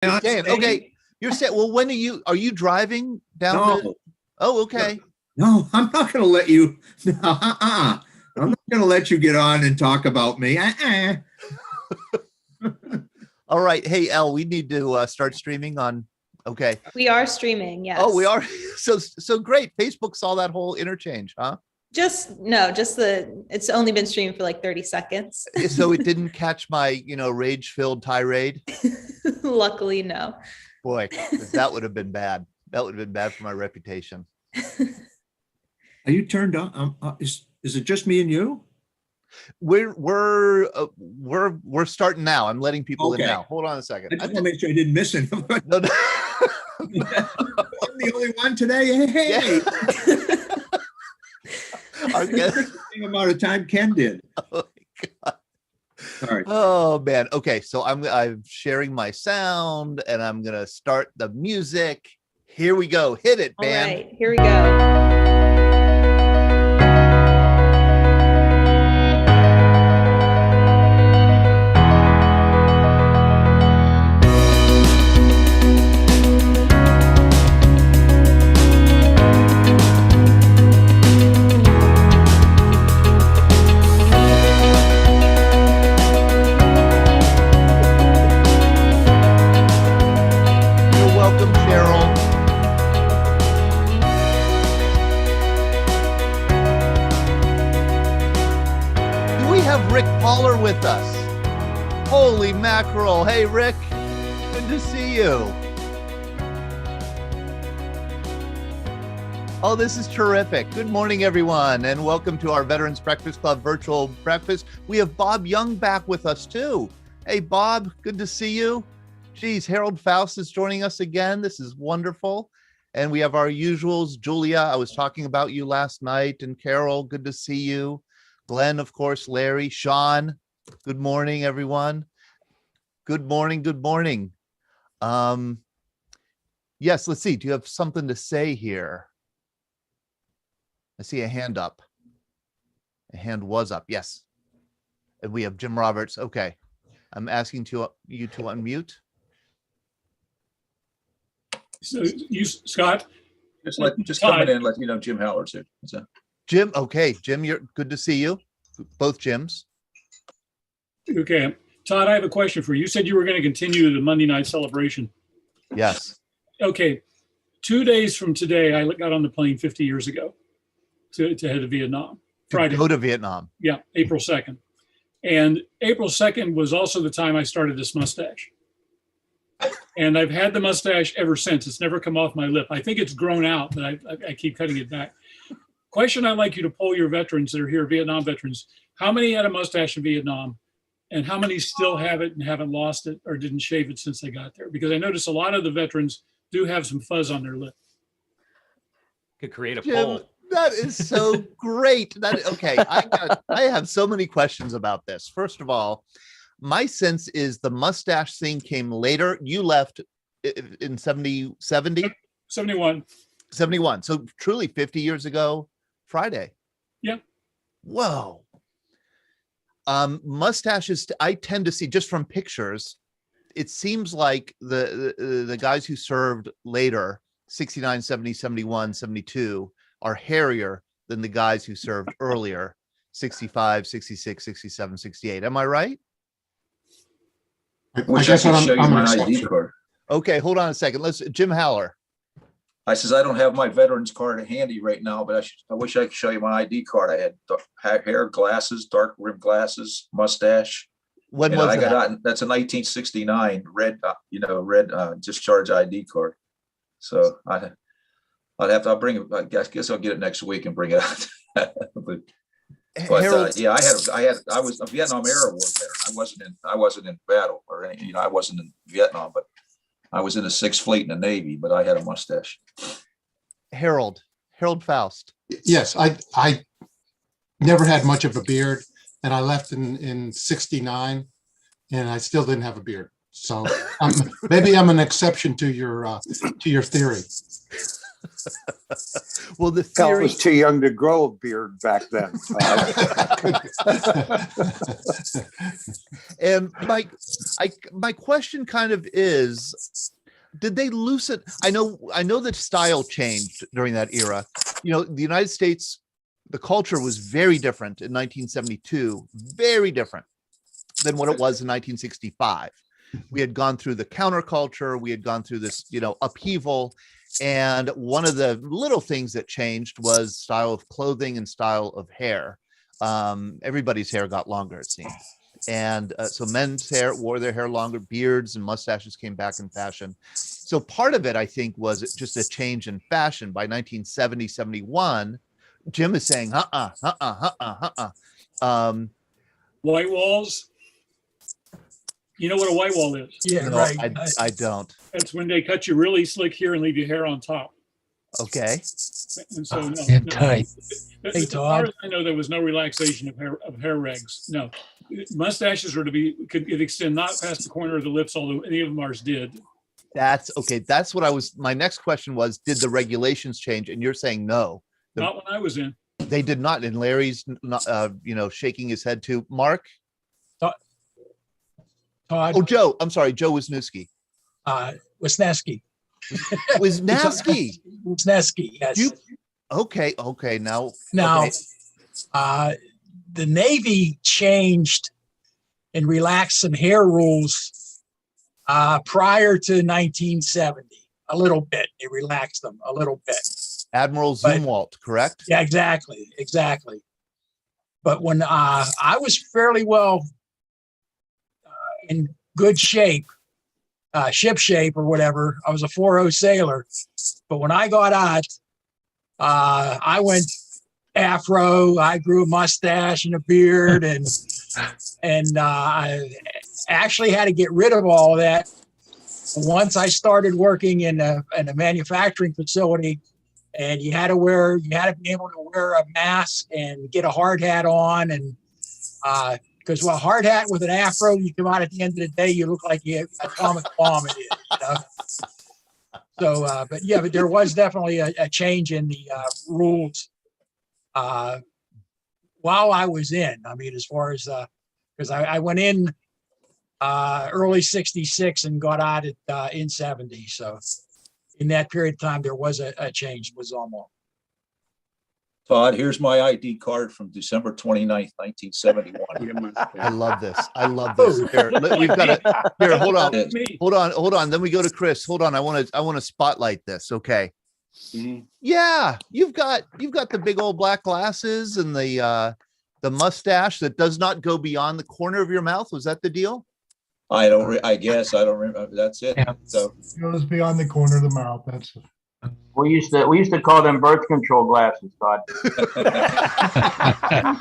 Staying. Okay, you're saying. Well, when are you driving down? No, Oh, okay. no, I'm not going to let you. No, I'm not going to let you get on and talk about me. All right. Hey, Elle, we need to start streaming on. Okay. We are streaming. Yes. Oh, we are. So great. Facebook saw that whole interchange, huh? It's only been streamed for like 30 seconds. So it didn't catch my, rage-filled tirade. Luckily, no. Boy, that would have been bad. That would have been bad for my reputation. Are you turned on? Is it just me and you? We're starting now. I'm letting people in now. Hold on a second. I just want to make sure I didn't miss anything. No. I'm the only one today. Hey. Our guest. The amount of time Ken did. Oh my God. All right. Oh man. Okay, so I'm sharing my sound and I'm gonna start the music. Here we go. Hit it, man. All right, here we go. With us. Holy mackerel. Hey, Rick. Good to see you. Oh, this is terrific. Good morning, everyone, and welcome to our Veterans Breakfast Club virtual breakfast. We have Bob Young back with us, too. Hey, Bob, good to see you. Geez, Harold Faust is joining us again. This is wonderful. And we have our usuals. Julia, I was talking about you last night, and Carol, good to see you. Glenn, of course, Larry, Sean. Good morning, everyone. Good morning. Good morning. Yes, let's see. Do you have something to say here? I see a hand up. A hand was up. Yes. And we have Jim Roberts. Okay. I'm asking you to unmute. So you, Scott, just come in and let you know Jim Howard's here. Jim. Okay. Jim, you're good to see you. Both Jims. Okay. Todd, I have a question for you. You said you were going to continue the Monday night celebration. Yes. Okay. 2 days from today, I got on the plane 50 years ago to head to Vietnam. Friday. Go to Vietnam. Yeah, April 2nd. And April 2nd was also the time I started this mustache. And I've had the mustache ever since. It's never come off my lip. I think it's grown out, but I keep cutting it back. Question I'd like you to poll your veterans that are here, Vietnam veterans. How many had a mustache in Vietnam? And how many still have it and haven't lost it or didn't shave it since they got there? Because I notice a lot of the veterans do have some fuzz on their lip. Could create a Jim, poll. that is so great. Okay. I have so many questions about this. First of all, my sense is the mustache thing came later. You left in 70. 71. So truly 50 years ago, Friday. Yeah. Whoa. Mustaches, I tend to see just from pictures, it seems like the guys who served later, 69, 70, 71, 72, are hairier than the guys who served earlier, 65, 66, 67, 68. Am I right? I guess I can show you my ID card. Okay, hold on a second. Jim Haller. I don't have my veterans card handy right now, but I wish I could show you my ID card. I had hair, glasses, dark rimmed glasses, mustache. When was that? That's a 1969 red discharge ID card. So I'll bring it. I guess I'll get it next week and bring it out. but I was a Vietnam era war veteran. I wasn't in battle or anything. I wasn't in Vietnam, but I was in the 6th Fleet in the Navy, but I had a mustache. Harold Faust. Yes, I never had much of a beard, and I left in 69, and I still didn't have a beard. So maybe I'm an exception to your theory. Well, the I theory, was too young to grow a beard back then. and my question kind of is, did they loosen? I know that style changed during that era. You know, the United States, the culture was very different in 1972, very different than what it was in 1965. We had gone through the counterculture. We had gone through this, you know, upheaval. And one of the little things that changed was style of clothing and style of hair. Everybody's hair got longer, it seemed. And so men's hair wore their hair longer, beards and mustaches came back in fashion. So part of it, I think, was just a change in fashion. By 1970, 71, Jim is saying, White walls. You know what a white wall is? Yeah, no, right. I don't. That's when they cut you really slick here and leave your hair on top. Okay. And so, no, Damn no. tight. Hey, As far Todd. as I know, there was no relaxation of hair regs. No, mustaches were could extend not past the corner of the lips, although any of them ours did. That's okay. That's what my next question was, did the regulations change? And you're saying no. Not when I was in. They did not. And Larry's not, shaking his head too. Mark? Todd, Oh, Joe. I'm sorry. Joe Wisniewski. Wisniewski. Wisniewski. Wisniewski, yes. Okay. Now. Now, okay. the Navy changed and relaxed some hair rules prior to 1970. A little bit. They relaxed them a little bit. Admiral Zumwalt, correct? Yeah, exactly. But when I was fairly well in good shape, ship shape or whatever, I was a 4.0 sailor. But when I got out, I went afro. I grew a mustache and a beard, and I actually had to get rid of all of that. Once I started working in a manufacturing facility, and you had to be able to wear a mask and get a hard hat on, and because a hard hat with an afro, you come out at the end of the day, you look like you have an atomic bomb in it. You know? So, but there was definitely a change in the rules while I was in. I mean, as far as because I went in early '66 and got out in '70. So, in that period of time, there was a change. Was almost. Todd, here's my ID card from December 29th, 1971. I love this. Here, we've got to. Here, hold on. Then we go to Chris. Hold on. I want to spotlight this. Okay. Mhm. Yeah, you've got the big old black glasses and the mustache that does not go beyond the corner of your mouth. Was that the deal? I guess I don't remember. That's it. Yeah. So Goes beyond the corner of the mouth. That's We used to call them birth control glasses, Todd.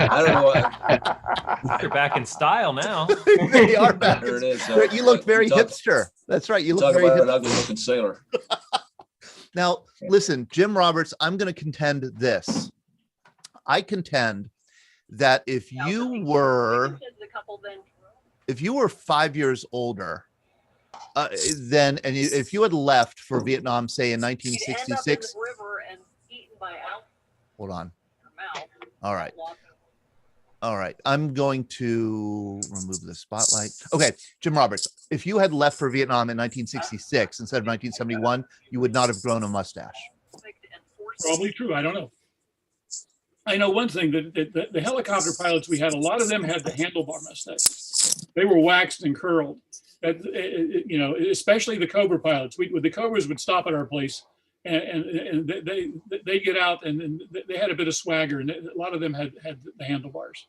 I don't know what. They're back in style now. They are back. There it is. You look very hipster. That's right. You look Talk very about an hipster. ugly looking sailor. Now, listen, Jim Roberts, I'm going to contend this. I contend that if you were 5 years older, if you had left for Vietnam, say in 1966, hold on. All right. I'm going to remove the spotlight. Okay. Jim Roberts, if you had left for Vietnam in 1966 instead of 1971, you would not have grown a mustache. Probably true. I don't know. I know one thing, that the helicopter pilots we had, a lot of them had the handlebar mustaches. They were waxed and curled. Especially the Cobra pilots. The Cobras would stop at our place, and they get out, and they had a bit of swagger, and a lot of them had the handlebars.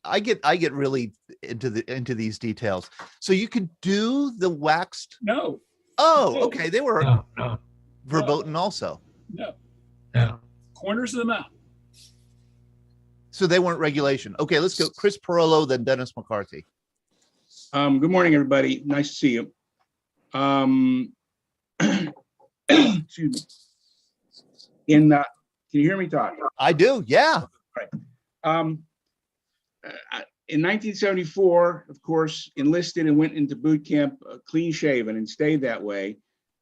I get really into these details. So you could do the waxed. No. Oh, okay. They were No. verboten also. No. No. Corners of the mouth. So they weren't regulation. Okay, let's go. Chris Perillo, then Dennis McCarthy. Good morning, everybody. Nice to see you. Excuse me. Can you hear me, Todd? I do. Yeah. In 1974, of course, enlisted and went into boot camp clean shaven and stayed that way.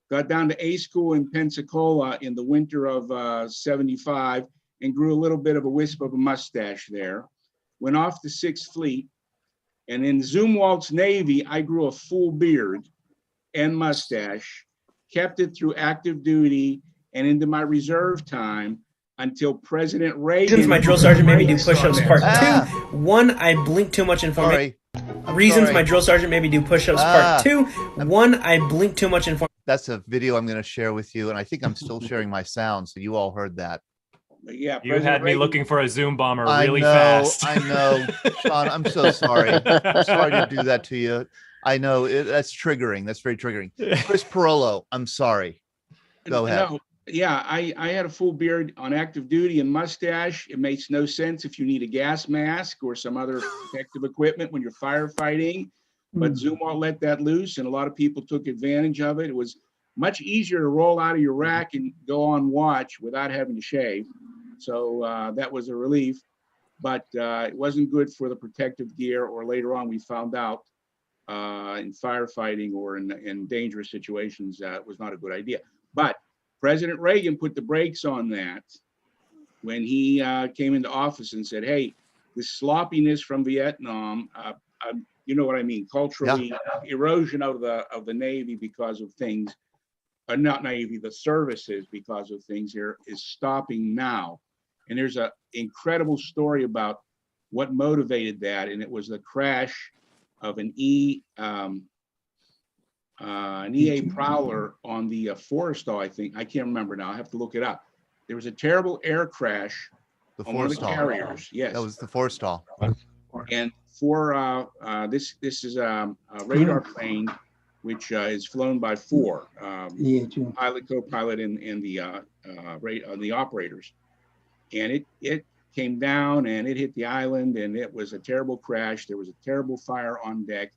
got down to A school in Pensacola in the winter of 75 and grew a little bit of a wisp of a mustache there. Went off to 6th Fleet. And in Zumwalt's Navy, I grew a full beard and mustache, kept it through active duty and into my reserve time until President Reagan. My drill sergeant made me do push-ups part Ah. 2. 1, I blinked too much in formation. Sorry. Reasons sorry. my drill sergeant made me do push-ups part 2. 1, I blinked too much in formation. That's a video I'm going to share with you. And I think I'm still sharing my sound. So you all heard that. But yeah, You had me looking for a Zoom bomber I really know, fast. I know. Sean, I'm so sorry. I'm sorry to do that to you. I know that's triggering. That's very triggering. Chris Perolo, I'm sorry. Go ahead. No, yeah, I had a full beard on active duty and mustache. It makes no sense if you need a gas mask or some other protective equipment when you're firefighting. But Zumwalt let that loose, and a lot of people took advantage of it. It was much easier to roll out of your rack and go on watch without having to shave. So that was a relief, but it wasn't good for the protective gear, or later on we found out in firefighting or in dangerous situations, it was not a good idea. But President Reagan put the brakes on that when he came into office and said, hey, this sloppiness from Vietnam, you know what I mean, culturally, erosion of the Navy because of things, not Navy, the services because of things here is stopping now. And there's an incredible story about what motivated that, and it was the crash of an EA Prowler on the Forrestal, I think. I can't remember now. I have to look it up. There was a terrible air crash on one of the carriers. Yes, that was the Forrestal. And for this is a radar plane, which is flown by 4 pilot, co-pilot, and the operators. And it came down and it hit the island, and it was a terrible crash. There was a terrible fire on deck.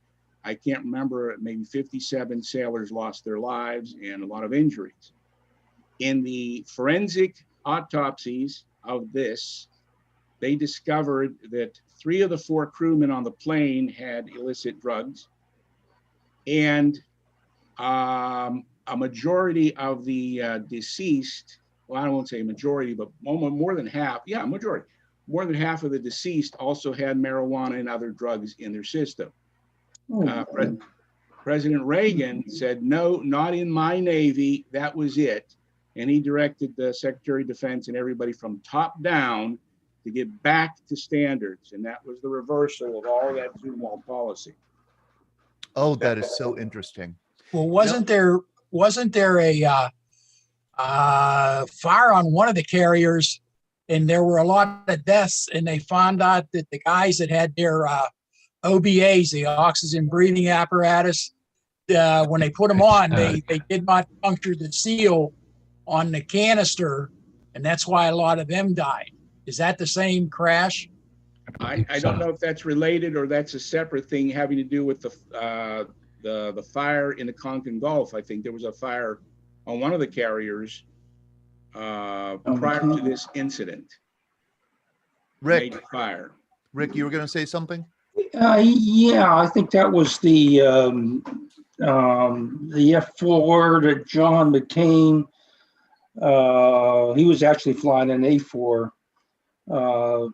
I can't remember, maybe 57 sailors lost their lives and a lot of injuries. In the forensic autopsies of this, they discovered that 3 of the 4 crewmen on the plane had illicit drugs, and a majority of the deceased, well, I won't say majority, but more than half, majority, more than half of the deceased also had marijuana and other drugs in their system. President Reagan said, no, not in my Navy, that was it. And he directed the Secretary of Defense and everybody from top down to get back to standards. And that was the reversal of all that Zumwalt policy. Oh, that is so interesting. Well, wasn't there a fire on one of the carriers, and there were a lot of deaths, and they found out that the guys that had their OBAs, the oxygen breathing apparatus, when they put them on, they did not puncture the seal on the canister, and that's why a lot of them died. Is that the same crash? I don't know if that's related or that's a separate thing having to do with the fire in the Konkan Gulf. I think there was a fire on one of the carriers prior to this incident. Rick, fire. Rick, you were going to say something? Yeah, I think that was the F4 that John McCain. He was actually flying an A4. I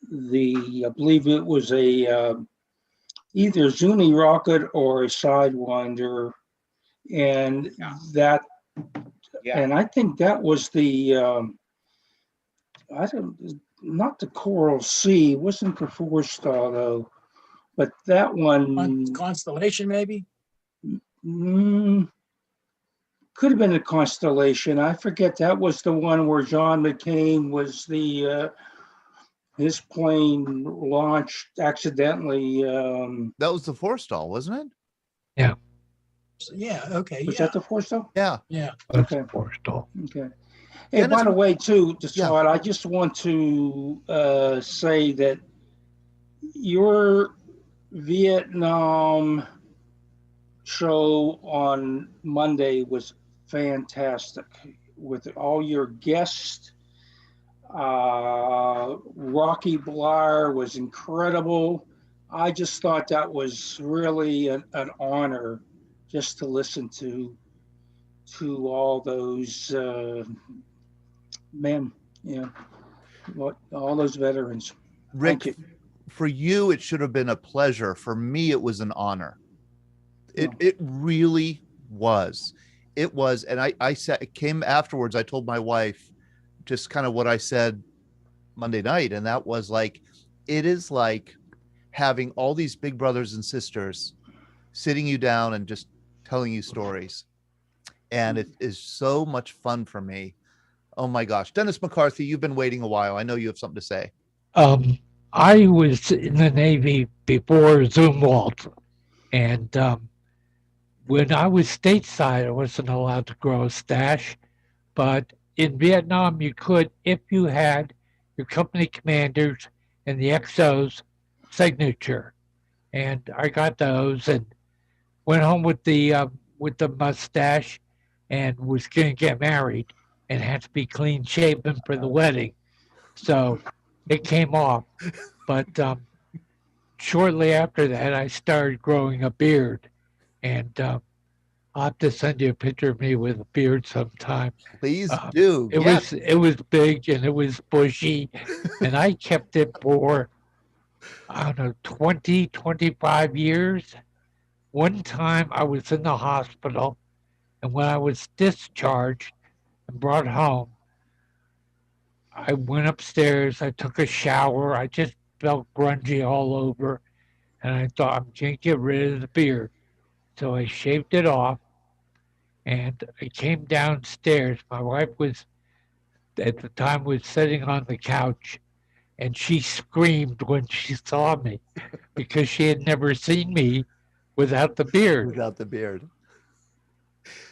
believe it was a either Zuni rocket or a Sidewinder, and and I think that was the not the Coral Sea. It wasn't the Forrestal though, but that one Constellation maybe. Could have been a Constellation. I forget. That was the one where John McCain was his plane launched accidentally. That was the Forrestal, wasn't it? Yeah. Yeah. Okay. Was that the Forrestal? Yeah. Yeah. Okay. Forrestal. Okay. Hey, by the way, too, Todd, I just want to say that your Vietnam show on Monday was fantastic with all your guests. Rocky Blair was incredible. I just thought that was really an honor just to listen to to all those men, all those veterans. Rick, Thank you. for you, it should have been a pleasure. For me, it was an honor. It really was. It was. And I said, it came afterwards. I told my wife just kind of what I said Monday night. And that was like, it is like having all these big brothers and sisters sitting you down and just telling you stories. And it is so much fun for me. Oh my gosh. Dennis McCarthy, you've been waiting a while. I know you have something to say. I was in the Navy before Zumwalt, and when I was stateside, I wasn't allowed to grow a stash, but in Vietnam, you could if you had your company commander's and the XO's signature. And I got those and went home with the mustache and was going to get married and had to be clean shaven for the wedding. So it came off. But shortly after that, I started growing a beard. And I'll have to send you a picture of me with a beard sometime. Please do. It was big and it was bushy. And I kept it for, I don't know, 20, 25 years. One time I was in the hospital, and when I was discharged and brought home, I went upstairs, I took a shower, I just felt grungy all over, and I thought, I'm going to get rid of the beard. So I shaved it off, and I came downstairs. My wife was, at the time, was sitting on the couch, and she screamed when she saw me because she had never seen me without the beard. Without the beard.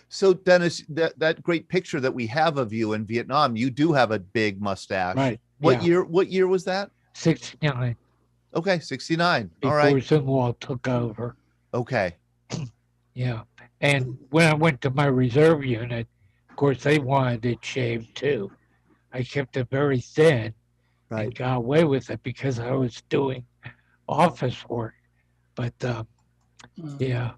So Dennis, that great picture that we have of you in Vietnam, you do have a big mustache. Right. What year was that? 69. Okay, 69. Before All right. Zumwalt took over. Okay. Yeah. And when I went to my reserve unit, of course, they wanted it shaved too. I kept it very thin and got away with it because I was doing office work. But yeah,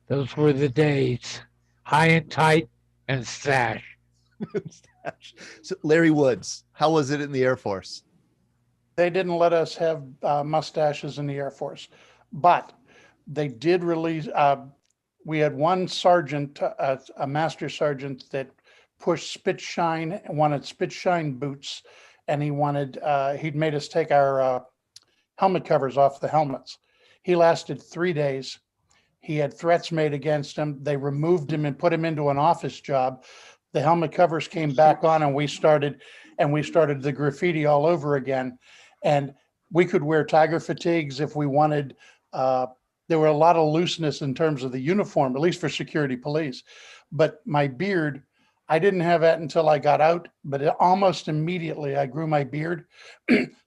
those were the days. High and tight and stash. So Larry Woods, how was it in the Air Force? They didn't let us have mustaches in the Air Force, but they did release. We had one sergeant, a master sergeant, that pushed spit shine, wanted spit shine boots, and he'd made us take our helmet covers off the helmets. He lasted 3 days. He had threats made against him. They removed him and put him into an office job. The helmet covers came back on, and we started the graffiti all over again. And we could wear tiger fatigues if we wanted. There were a lot of looseness in terms of the uniform, at least for security police. But my beard, I didn't have that until I got out, but almost immediately I grew my beard.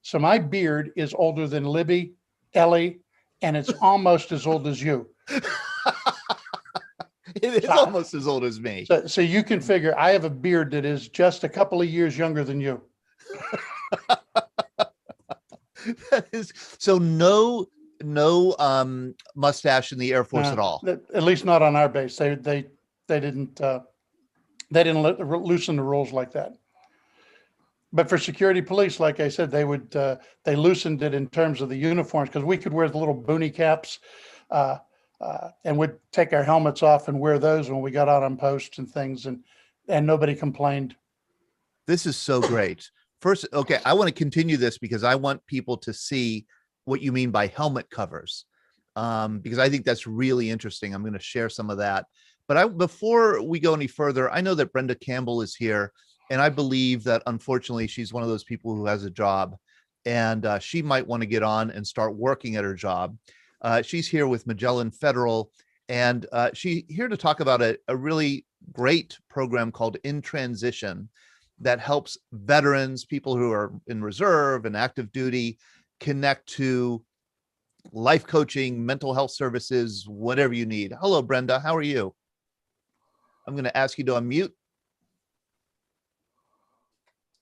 So my beard is older than Libby, Ellie, and it's almost as old as you. It is almost as old as me. So you can figure I have a beard that is just a couple of years younger than you. That is so no mustache in the Air Force at all. At least not on our base. They didn't loosen the rules like that. But for security police, like I said, they loosened it in terms of the uniforms because we could wear the little boonie caps. And we'd take our helmets off and wear those when we got out on post and things, and nobody complained. This is so great. First, okay, I want to continue this because I want people to see what you mean by helmet covers, because I think that's really interesting. I'm going to share some of that. But before we go any further, I know that Brenda Campbell is here, and I believe that unfortunately she's one of those people who has a job, and she might want to get on and start working at her job. She's here with Magellan Federal, and she's here to talk about a really great program called In Transition that helps veterans, people who are in reserve and active duty, connect to life coaching, mental health services, whatever you need. Hello, Brenda. How are you? I'm going to ask you to unmute.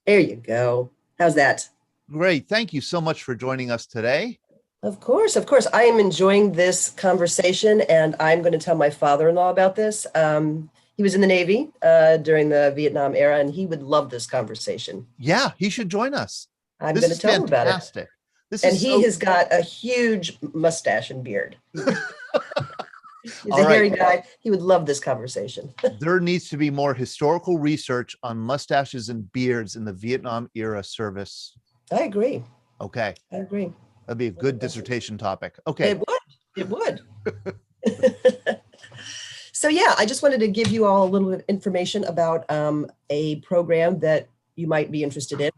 There you go. How's that? Great. Thank you so much for joining us today. Of course. I am enjoying this conversation, and I'm going to tell my father-in-law about this. He was in the Navy during the Vietnam era, and he would love this conversation. Yeah, he should join us. I'm This going to is tell him about it. fantastic. This And is he so- has got a huge mustache and beard. He's All a right. hairy guy. He would love this conversation. There needs to be more historical research on mustaches and beards in the Vietnam era service. I agree. Okay. I agree. That'd be a good dissertation topic. Okay. It would. It would. So yeah, I just wanted to give you all a little bit of information about a program that you might be interested in.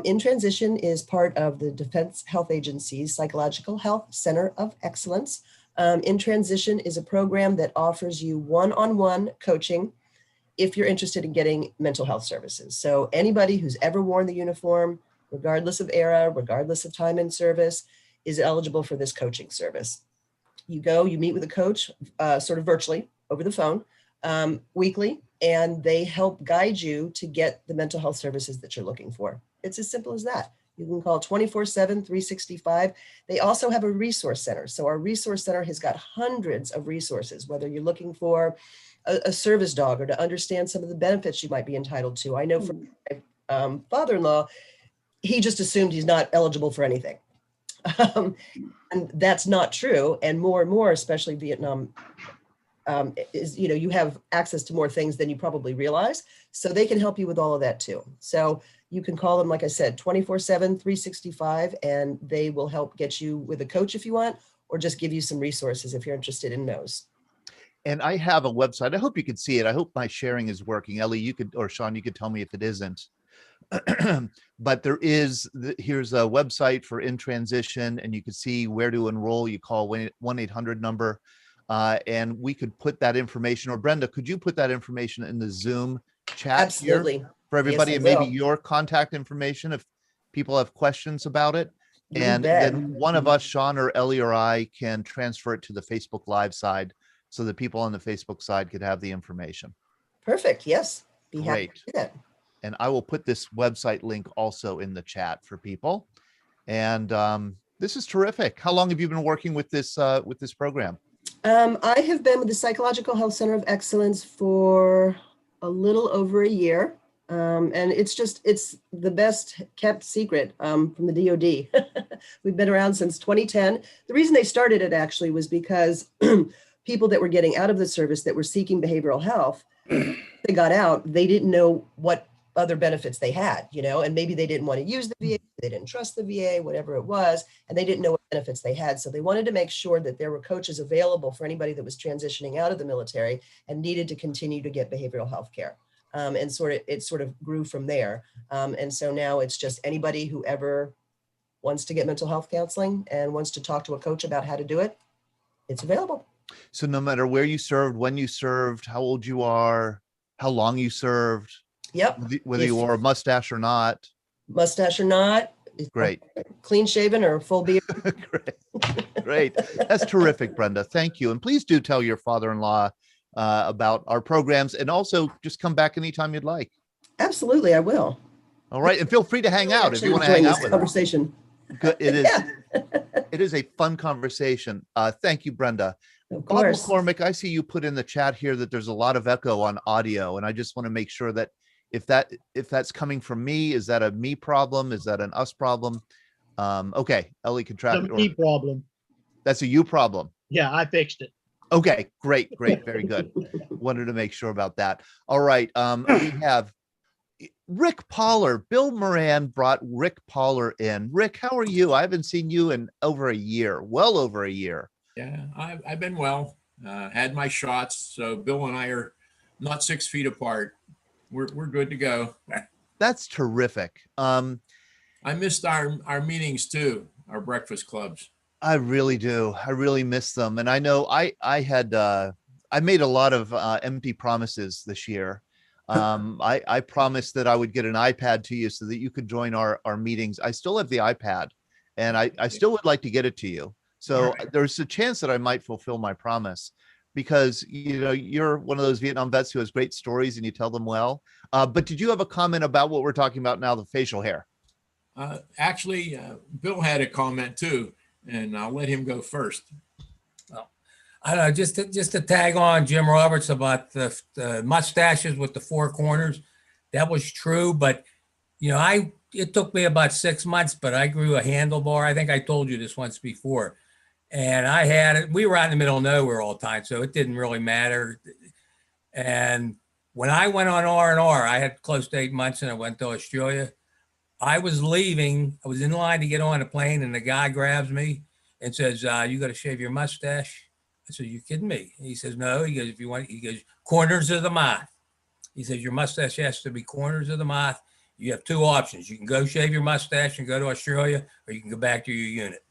In Transition is part of the Defense Health Agency's Psychological Health Center of Excellence. In Transition is a program that offers you one-on-one coaching if you're interested in getting mental health services. So anybody who's ever worn the uniform, regardless of era, regardless of time in service, is eligible for this coaching service. You go, you meet with a coach, sort of virtually over the phone, weekly, and they help guide you to get the mental health services that you're looking for. It's as simple as that. You can call 24/7, 365. They also have a resource center. So our resource center has got hundreds of resources, whether you're looking for a service dog or to understand some of the benefits you might be entitled to. I know from my father-in-law, he just assumed he's not eligible for anything. And that's not true. And more, especially Vietnam, is, you know, you have access to more things than you probably realize. So they can help you with all of that too. So you can call them, like I said, 24/7, 365, and they will help get you with a coach if you want, or just give you some resources if you're interested in those. And I have a website. I hope you can see it. I hope my sharing is working. Ellie, you could, or Sean, you could tell me if it isn't. But there is, here's a website for In Transition, and you can see where to enroll. You call 1-800 number, and we could put that information, or Brenda, could you put that information in the Zoom chat Absolutely. here for everybody, Yes, I and maybe will. your contact information if people have questions about it? You And bet. then one of us, Sean or Ellie or I, can transfer it to the Facebook Live side so that people on the Facebook side could have the information. Perfect. Yes. Be happy Great. to do that. And I will put this website link also in the chat for people. And this is terrific. How long have you been working with this program? I have been with the Psychological Health Center of Excellence for a little over a year. And it's the best kept secret from the DOD. We've been around since 2010. The reason they started it actually was because people that were getting out of the service that were seeking behavioral health, they got out, they didn't know what other benefits they had, you know, and maybe they didn't want to use the VA, they didn't trust the VA, whatever it was, and they didn't know what benefits they had. So they wanted to make sure that there were coaches available for anybody that was transitioning out of the military and needed to continue to get behavioral health care. And it sort of grew from there. And so now it's just anybody who ever wants to get mental health counseling and wants to talk to a coach about how to do it, it's available. So no matter where you served, when you served, how old you are, how long you served, Yep. whether you wore a mustache or not. Mustache or not. Great. Clean shaven or full beard. Great. That's terrific, Brenda. Thank you. And please do tell your father-in-law about our programs, and also just come back anytime you'd like. Absolutely, I will. All right. And feel free to hang out if you want to hang Enjoying out this with us. conversation. Good. It is. It is a fun conversation. Thank you, Brenda. Of Bob course. McCormick, I see you put in the chat here that there's a lot of echo on audio, and I just want to make sure that if that's coming from me, is that a me problem? Is that an us problem? Okay, Ellie can track It's it. a me problem. That's a you problem. Yeah, I fixed it. Okay, great, very good. Wanted to make sure about that. All right, we have Rick Poller. Bill Moran brought Rick Poller in. Rick, how are you? I haven't seen you in over a year, well over a year. Yeah, I've been well, had my shots. So Bill and I are not 6 feet apart. We're good to go. That's terrific. I missed our meetings too, our breakfast clubs. I really do. I really miss them. And I know I made a lot of empty promises this year. I promised that I would get an iPad to you so that you could join our meetings. I still have the iPad, and I still would like to get it to you. So there's a chance that I might fulfill my promise, because you know you're one of those Vietnam vets who has great stories and you tell them well. But did you have a comment about what we're talking about now, the facial hair? Actually, Bill had a comment too, and I'll let him go first. Well, I don't know, just to tag on Jim Roberts about the mustaches with the four corners. That was true, but it took me about 6 months, but I grew a handlebar. I think I told you this once before. And I had it. We were out in the middle of nowhere all the time, so it didn't really matter. And when I went on R&R, I had close to 8 months, and I went to Australia. I was leaving. I was in line to get on a plane, and the guy grabs me and says, "You got to shave your mustache." I said, "You kidding me?" He says, "No." He goes, "If you want," he goes, "corners of the mouth." He says, "Your mustache has to be corners of the mouth. You have two options. You can go shave your mustache and go to Australia, or you can go back to your unit."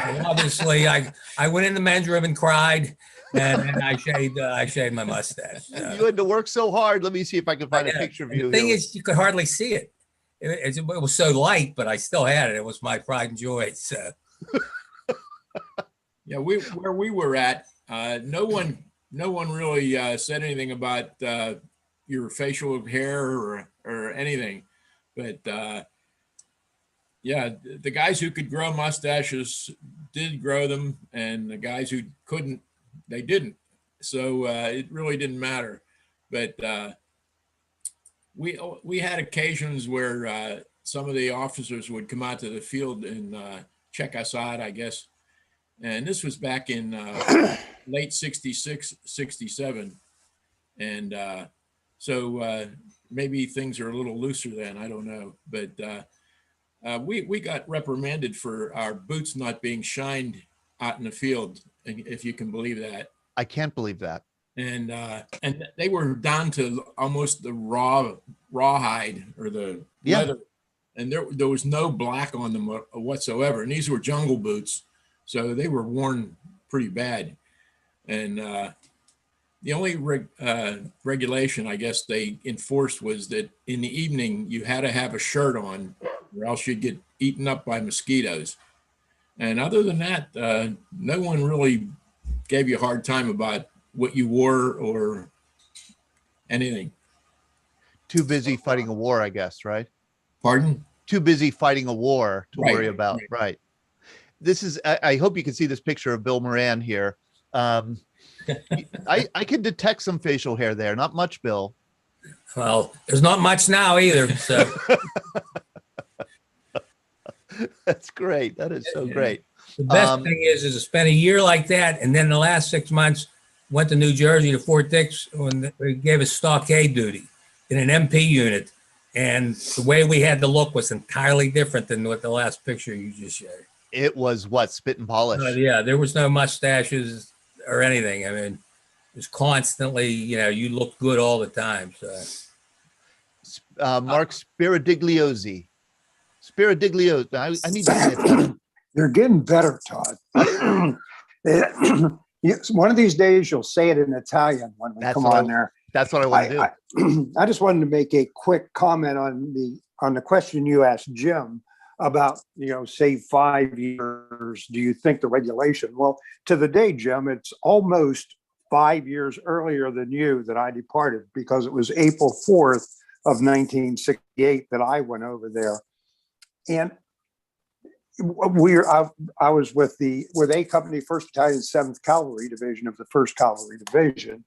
And obviously, I went in the men's room and cried, and then I shaved my mustache. So. You had to work so hard. Let me see if I can find a picture of you. The thing is, you could hardly see it. It was so light, but I still had it. It was my pride and joy. So. Yeah, where we were at, no one really said anything about your facial hair or anything, but yeah, the guys who could grow mustaches did grow them, and the guys who couldn't, they didn't. So it really didn't matter. But we had occasions where some of the officers would come out to the field and check us out, I guess. And this was back in late 66, 67. And so maybe things are a little looser then, I don't know. But we got reprimanded for our boots not being shined out in the field, if you can believe that. I can't believe that. And they were down to almost the rawhide or the leather. And there was no black on them whatsoever. And these were jungle boots. So they were worn pretty bad. And the only regulation, I guess, they enforced was that in the evening, you had to have a shirt on or else you'd get eaten up by mosquitoes. And other than that, no one really gave you a hard time about what you wore or anything. Too busy fighting a war, I guess, right? Pardon? Too busy fighting a war to Right, worry about, right. This is, I hope you can see this picture of Bill Moran here. I can detect some facial hair there. Not much, Bill. Well, there's not much now either. So that's great. That is so great. The best thing is to spend a year like that, and then the last 6 months went to New Jersey to Fort Dix when they gave us stockade duty in an MP unit, and the way we had to look was entirely different than what the last picture you just showed. It was what, spit and polish? Yeah, there was no mustaches or anything. I mean, it was constantly, you looked good all the time. So, Mark Spiridigliosi. I need to get that. They're getting better, Todd. One of these days you'll say it in Italian when we come on there. That's what I want to do. I just wanted to make a quick comment on the question you asked Jim about, say 5 years. Do you think the regulation? Well, to the day, Jim, it's almost 5 years earlier than you that I departed, because it was April 4th of 1968 that I went over there. And I was with A Company, 1st Battalion, 7th Cavalry Division of the 1st Cavalry Division,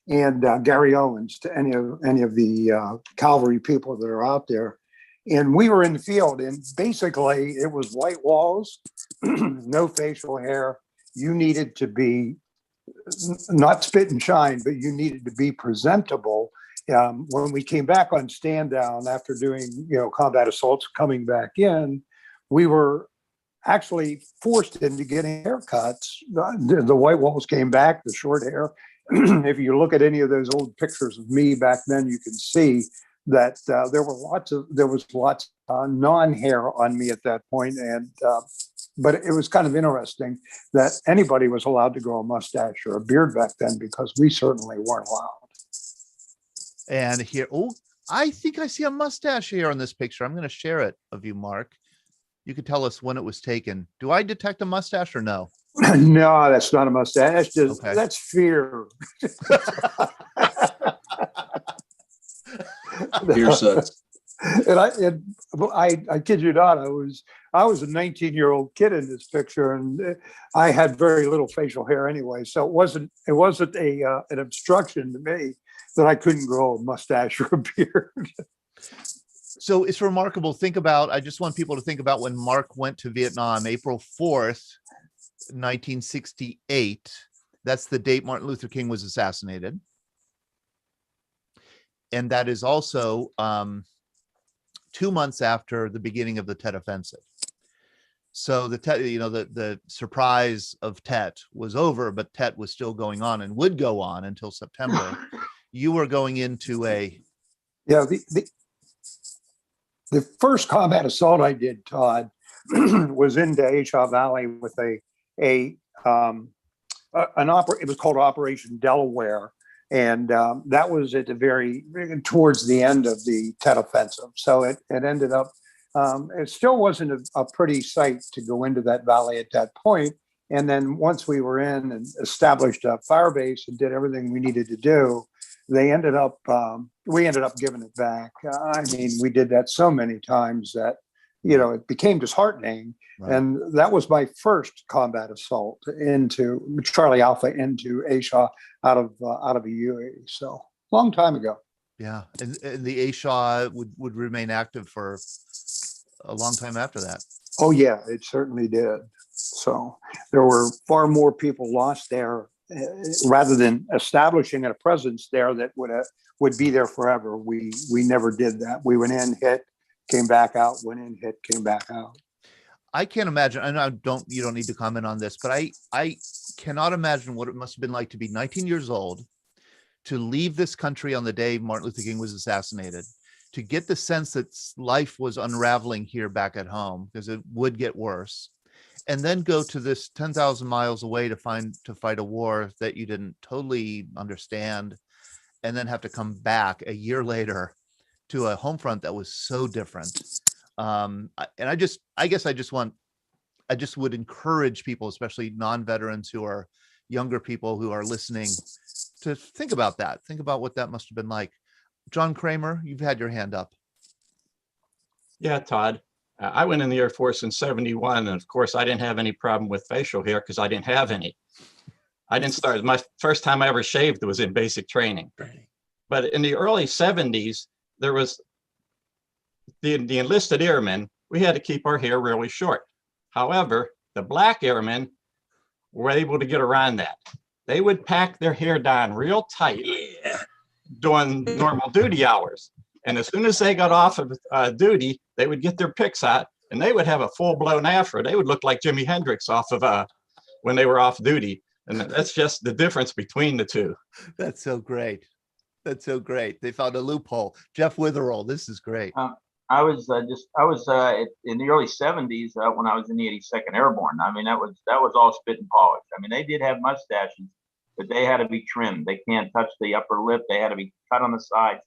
and Gary Owens, to any of the cavalry people that are out there. And we were in the field, and basically it was white walls, no facial hair. You needed to be not spit and shine, but you needed to be presentable. When we came back on stand down after doing, combat assaults, coming back in, we were actually forced into getting haircuts. The white walls came back, the short hair. If you look at any of those old pictures of me back then, you can see that there was lots of non-hair on me at that point. And but it was kind of interesting that anybody was allowed to grow a mustache or a beard back then, because we certainly weren't allowed. And here, I think I see a mustache here on this picture. I'm going to share it of you, Mark. You could tell us when it was taken. Do I detect a mustache or no? No, that's not a mustache. That's fear. Fear sucks. And I kid you not, I was a 19-year-old kid in this picture, and I had very little facial hair anyway. So it wasn't an obstruction to me that I couldn't grow a mustache or a beard. So it's remarkable. I just want people to think about when Mark went to Vietnam, April 4th, 1968. That's the date Martin Luther King was assassinated. And that is also 2 months after the beginning of the Tet Offensive. So the surprise of Tet was over, but Tet was still going on and would go on until September. You were going into the first combat assault I did, Todd, was into Aisha Valley with it was called Operation Delaware. And that was at towards the end of the Tet Offensive. So it ended up, it still wasn't a pretty sight to go into that valley at that point. And then once we were in and established a fire base and did everything we needed to do, we ended up giving it back. I mean, we did that so many times that, it became disheartening. Right. And that was my first combat assault into Charlie Alpha into Aisha out of a UAE. So long time ago. Yeah. And the Aisha would remain active for a long time after that. Oh yeah, it certainly did. So there were far more people lost there rather than establishing a presence there that would be there forever. We never did that. We went in, hit, came back out, went in, hit, came back out. I can't imagine, and you don't need to comment on this, but I cannot imagine what it must have been like to be 19 years old, to leave this country on the day Martin Luther King was assassinated, to get the sense that life was unraveling here back at home, because it would get worse, and then go to this 10,000 miles away to fight a war that you didn't totally understand, and then have to come back a year later to a home front that was so different. And I just would encourage people, especially non-veterans who are younger people who are listening, to think about that. Think about what that must have been like. John Kramer, you've had your hand up. Yeah, Todd. I went in the Air Force in 71, and of course I didn't have any problem with facial hair because I didn't have any. I didn't start. My first time I ever shaved was in basic training. But in the early 70s, there was the enlisted airmen. We had to keep our hair really short. However, the black airmen were able to get around that. They would pack their hair down real tight during normal duty hours. And as soon as they got off of duty, they would get their picks out and they would have a full-blown afro. They would look like Jimi Hendrix off of when they were off duty. And that's just the difference between the two. That's so great. That's so great. They found a loophole. Jeff Witherall, this is great. I was in the early 70s when I was in the 82nd Airborne. I mean, that was all spit and polish. I mean, they did have mustaches, but they had to be trimmed. They can't touch the upper lip. They had to be cut on the sides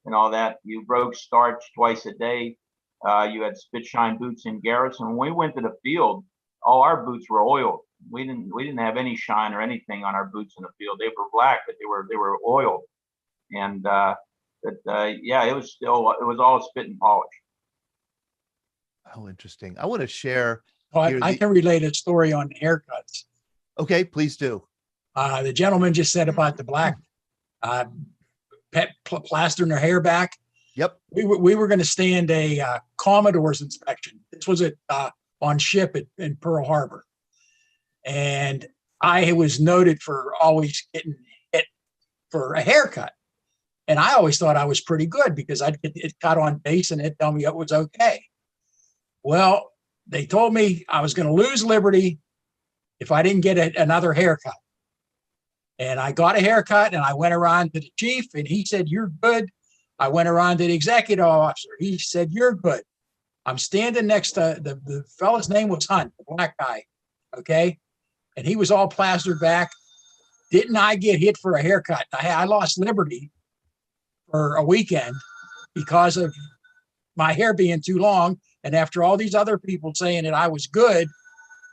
and all that. You broke starch twice a day. You had spit shine boots in garrison. When we went to the field, all our boots were oiled. We didn't have any shine or anything on our boots in the field. They were black, but they were oiled. And yeah, it was all spit and polish. Oh, interesting. I want to share. Oh, I can relate a story on haircuts. Okay, please do. The gentleman just said about the black plastering their hair back. Yep. We were going to stand a Commodore's inspection. This was on ship in Pearl Harbor. And I was noted for always getting hit for a haircut. And I always thought I was pretty good because I'd get it cut on base and it'd tell me it was okay. Well, they told me I was going to lose liberty if I didn't get another haircut. And I got a haircut and I went around to the chief and he said, "You're good." I went around to the executive officer. He said, "You're good." I'm standing next to the fellow's name was Hunt, the black guy. Okay. And he was all plastered back. Didn't I get hit for a haircut? I lost liberty for a weekend because of my hair being too long. And after all these other people saying that I was good,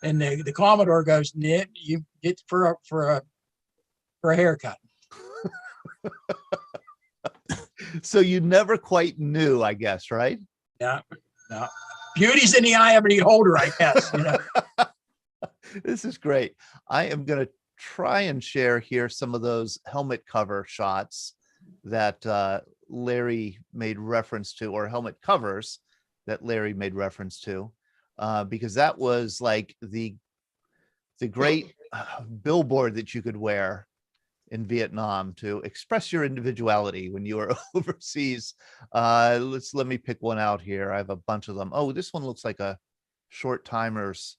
and the Commodore goes, "Nit, you get for a haircut." So you never quite knew, I guess, right? Yeah. No. Beauty's in the eye of the beholder, I guess. You know? This is great. I am going to try and share here some of those helmet cover shots that Larry made reference to, or helmet covers that Larry made reference to, because that was like the great billboard that you could wear in Vietnam to express your individuality when you were overseas. Let me pick one out here. I have a bunch of them. Oh, this one looks like a short timers,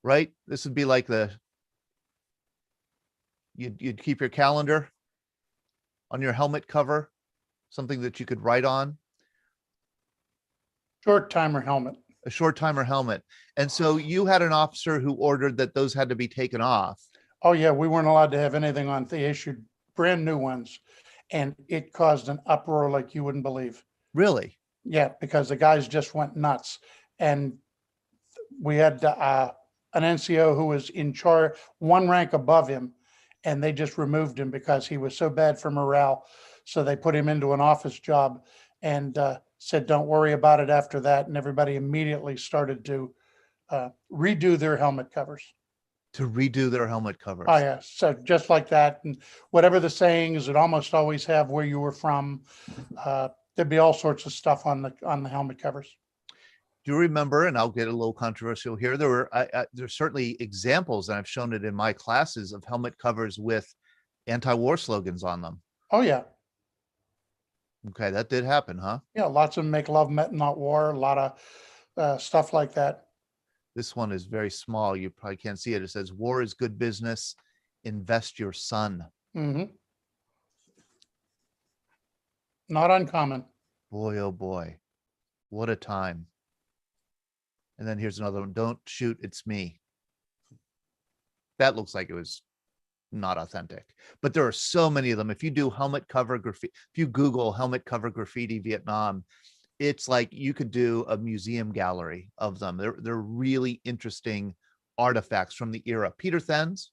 right? This would be like you'd keep your calendar on your helmet cover, something that you could write on. Short timer helmet. A short timer helmet. And so you had an officer who ordered that those had to be taken off. Oh yeah, we weren't allowed to have anything on. They issued brand new ones, and it caused an uproar like you wouldn't believe. Really? Yeah, because the guys just went nuts, and we had an NCO who was in charge, one rank above him, and they just removed him because he was so bad for morale. So they put him into an office job and said, "Don't worry about it after that." And everybody immediately started to redo their helmet covers. To redo their helmet covers. Oh yeah, so just like that, and whatever the saying is, it almost always have where you were from. There'd be all sorts of stuff on the helmet covers. Do you remember? And I'll get a little controversial here. There's certainly examples, and I've shown it in my classes, of helmet covers with anti-war slogans on them. Oh yeah, okay, that did happen, huh? Yeah, lots of "Make love, not war." A lot of stuff like that. This one is very small. You probably can't see it. It says, "War is good business. Invest your son." Mm-hmm. Not uncommon. Boy, oh boy, what a time. And then here's another one. "Don't shoot, it's me." That looks like it was not authentic, but there are so many of them. If you do helmet cover graffiti, if you Google helmet cover graffiti Vietnam, it's like you could do a museum gallery of them. They're really interesting artifacts from the era. Peter Thens?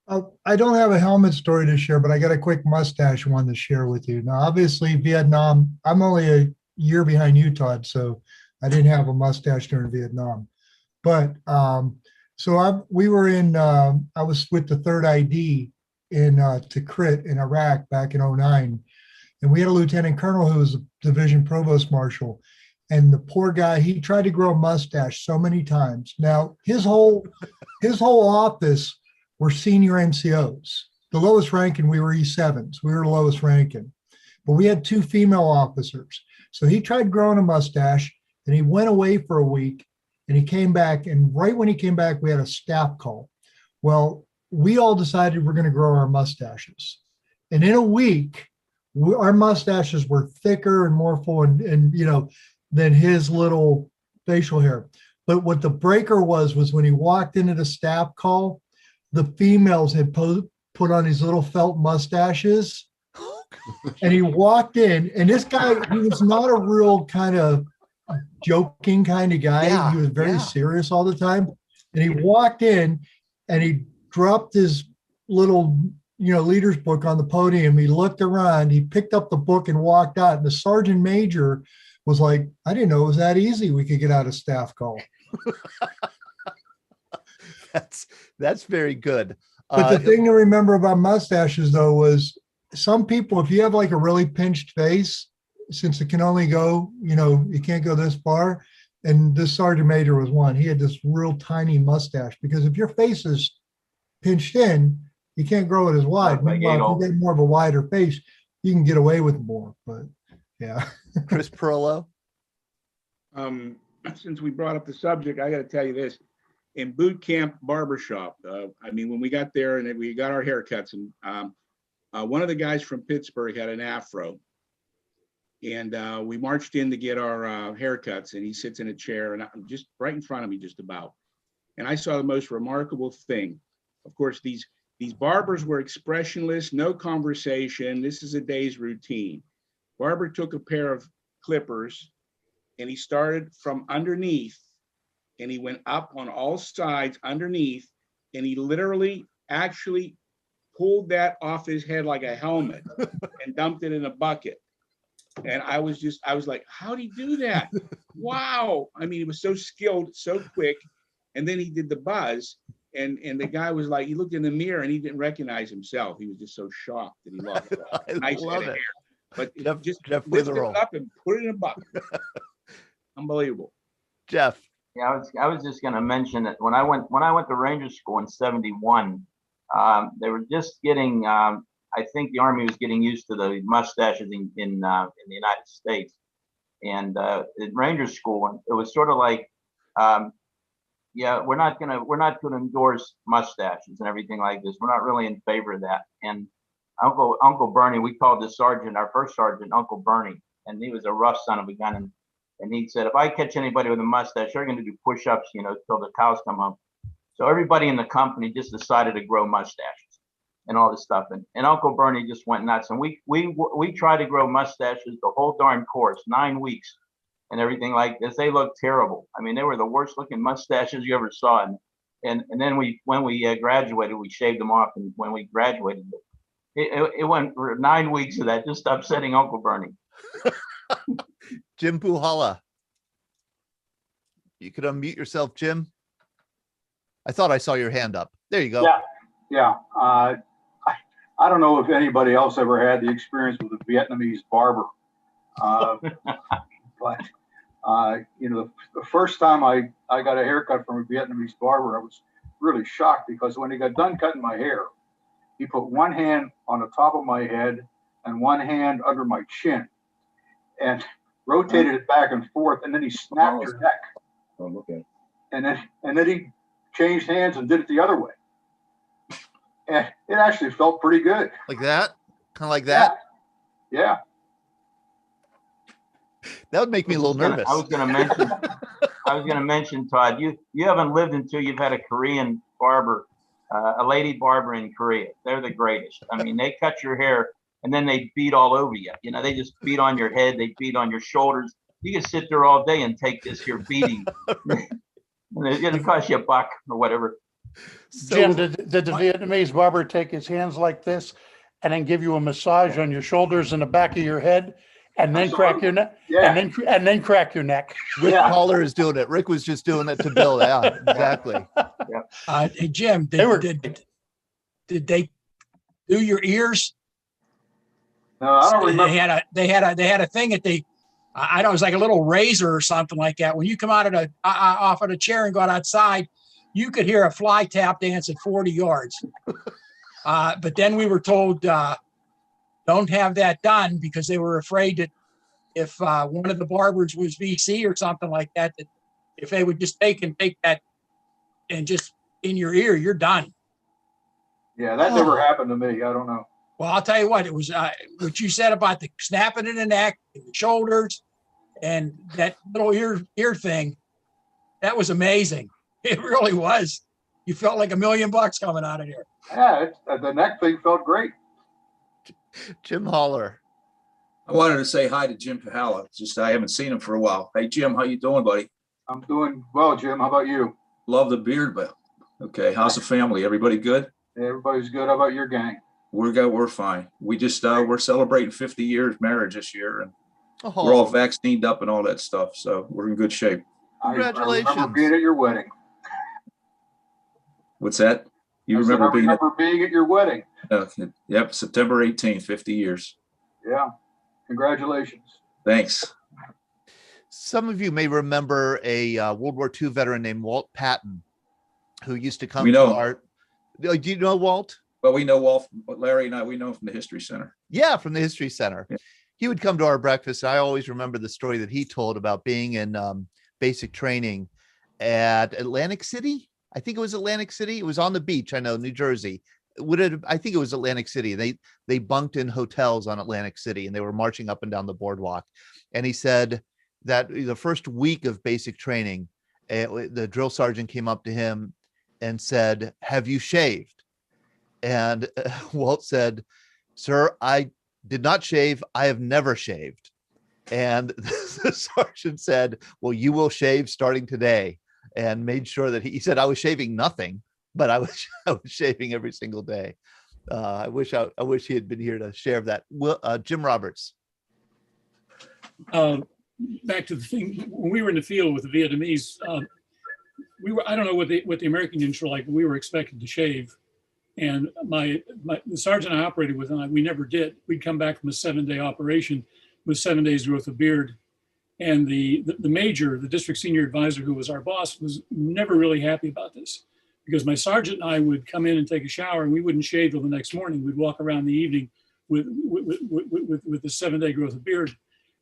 I don't have a helmet story to share, but I got a quick mustache one to share with you. Now, obviously, Vietnam, I'm only a year behind you, Todd, so I didn't have a mustache during Vietnam. But we were in, I was with the 3rd ID in Tikrit in Iraq back in 2009. And we had a lieutenant colonel who was a division provost marshal. And the poor guy, he tried to grow a mustache so many times. Now, his whole office were senior NCOs. The lowest ranking, we were E7s. We were the lowest ranking. But we had 2 female officers. So he tried growing a mustache, and he went away for a week, and he came back. And right when he came back, we had a staff call. Well, we all decided we're going to grow our mustaches. And in a week, our mustaches were thicker and more full and than his little facial hair. But what the breaker was when he walked into the staff call, the females had put on these little felt mustaches. And he walked in, and this guy, he was not a real kind of joking kind of guy. Yeah, he was very serious all the time. And he walked in and he dropped his little leader's book on the podium. He looked around, he picked up the book and walked out. And the sergeant major was like, "I didn't know it was that easy. We could get out of staff call." That's very good. But the thing to remember about mustaches, though, was some people, if you have like a really pinched face, since it can only go, you can't go this far. And this sergeant major was one. He had this real tiny mustache, because if your face is pinched in, you can't grow it as wide. Meanwhile, if you get more of a wider face, you can get away with more. But yeah. Chris Perillo? Since we brought up the subject, I got to tell you this. In boot camp barbershop, when we got there and we got our haircuts, and one of the guys from Pittsburgh had an afro. And we marched in to get our haircuts, and he sits in a chair, and I'm just right in front of me just about. And I saw the most remarkable thing. Of course, these barbers were expressionless, no conversation. This is a day's routine. Barber took a pair of clippers, and he started from underneath, and he went up on all sides underneath, and he literally actually pulled that off his head like a helmet and dumped it in a bucket. And I was like, how'd he do that? Wow. I mean, he was so skilled, so quick. And then he did the buzz. And the guy was like, he looked in the mirror and he didn't recognize himself. He was just so shocked that he lost a nice head of hair. But just lift it up and put it in a bucket. Unbelievable. Jeff. Yeah, I was just going to mention that when I went to Ranger School in '71, they were just getting. I think the Army was getting used to the mustaches in the United States, and at Ranger School, it was sort of like, yeah, we're not gonna endorse mustaches and everything like this. We're not really in favor of that. And Uncle Bernie, we called the sergeant, our first sergeant, Uncle Bernie, and he was a rough son of a gun. And he said, if I catch anybody with a mustache, they're going to do push-ups, till the cows come home. So everybody in the company just decided to grow mustaches and all this stuff. And Uncle Bernie just went nuts. And we tried to grow mustaches the whole darn course, 9 weeks and everything like this. They looked terrible. I mean, they were the worst looking mustaches you ever saw. And then when we graduated, we shaved them off. And when we graduated, it went for 9 weeks of that, just upsetting Uncle Bernie. Jim Puhala. You could unmute yourself, Jim. I thought I saw your hand up. There you go. Yeah. I don't know if anybody else ever had the experience with a Vietnamese barber. But the first time I got a haircut from a Vietnamese barber, I was really shocked because when he got done cutting my hair, he put one hand on the top of my head and one hand under my chin and rotated it back and forth, and then he snapped your neck. Oh, okay. And then he changed hands and did it the other way. And it actually felt pretty good. Like that? Kind of like that? Yeah. That would make me a little nervous. I was gonna mention, Todd, you haven't lived until you've had a Korean barber, a lady barber in Korea. They're the greatest. I mean, they cut your hair and then they beat all over you. They just beat on your head, they beat on your shoulders. You can sit there all day and take this here beating. It'll cost you $1 or whatever. Jim, did the Vietnamese barber take his hands like this and then give you a massage on your shoulders and the back of your head and then crack your neck? Yeah. And then crack your neck. Rick Collar is doing it. Rick was just doing it to Bill. Yeah, exactly. Hey, Jim, did they do your ears? No, I don't remember. They had a thing that I don't know, it was like a little razor or something like that. When you come out of off of the chair and go outside, you could hear a fly tap dance at 40 yards. But then we were told, don't have that done because they were afraid that if one of the barbers was VC or something like that, that if they would just take that and just in your ear, you're done. Yeah, that never happened to me. I don't know. Well, I'll tell you what, it was what you said about the snapping in the neck, and the shoulders, and that little ear thing. That was amazing. It really was. You felt like $1 million coming out of there. Yeah, the neck thing felt great. Jim Holler. I wanted to say hi to Jim Puhala. Just I haven't seen him for a while. Hey, Jim, how you doing, buddy? I'm doing well, Jim. How about you? Love the beard, but okay. How's the family? Everybody good? Everybody's good. How about your gang? We're fine. We just we're celebrating 50 years marriage this year, and we're all vaccinated up and all that stuff. So we're in good shape. Congratulations! I remember being at your wedding. What's that? I remember being at your wedding. Yep, September 18th, 50 years. Yeah, congratulations. Thanks. Some of you may remember a World War II veteran named Walt Patton, who used to come We know to our. Do you know Walt? Well, we know Walt, Larry and I, we know him from the History Center. Yeah, from the History Center. Yeah. He would come to our breakfast. I always remember the story that he told about being in basic training at Atlantic City. I think it was Atlantic City. It was on the beach. I know, New Jersey. I think it was Atlantic City. They bunked in hotels on Atlantic City and they were marching up and down the boardwalk. And he said that the first week of basic training, the drill sergeant came up to him and said, "Have you shaved?" And Walt said, "Sir, I did not shave. I have never shaved." And the sergeant said, "Well, you will shave starting today," and made sure that he said, "I was shaving nothing, but I was shaving every single day." I wish he had been here to share that. Jim Roberts. back to the thing, when we were in the field with the Vietnamese, I don't know what the American units were like, but we were expected to shave. And the sergeant I operated with, and we never did. We'd come back from a 7-day operation with 7 days growth of beard. And the major, the district senior advisor, who was our boss, was never really happy about this, because my sergeant and I would come in and take a shower, and we wouldn't shave till the next morning. We'd walk around in the evening with the 7-day growth of beard.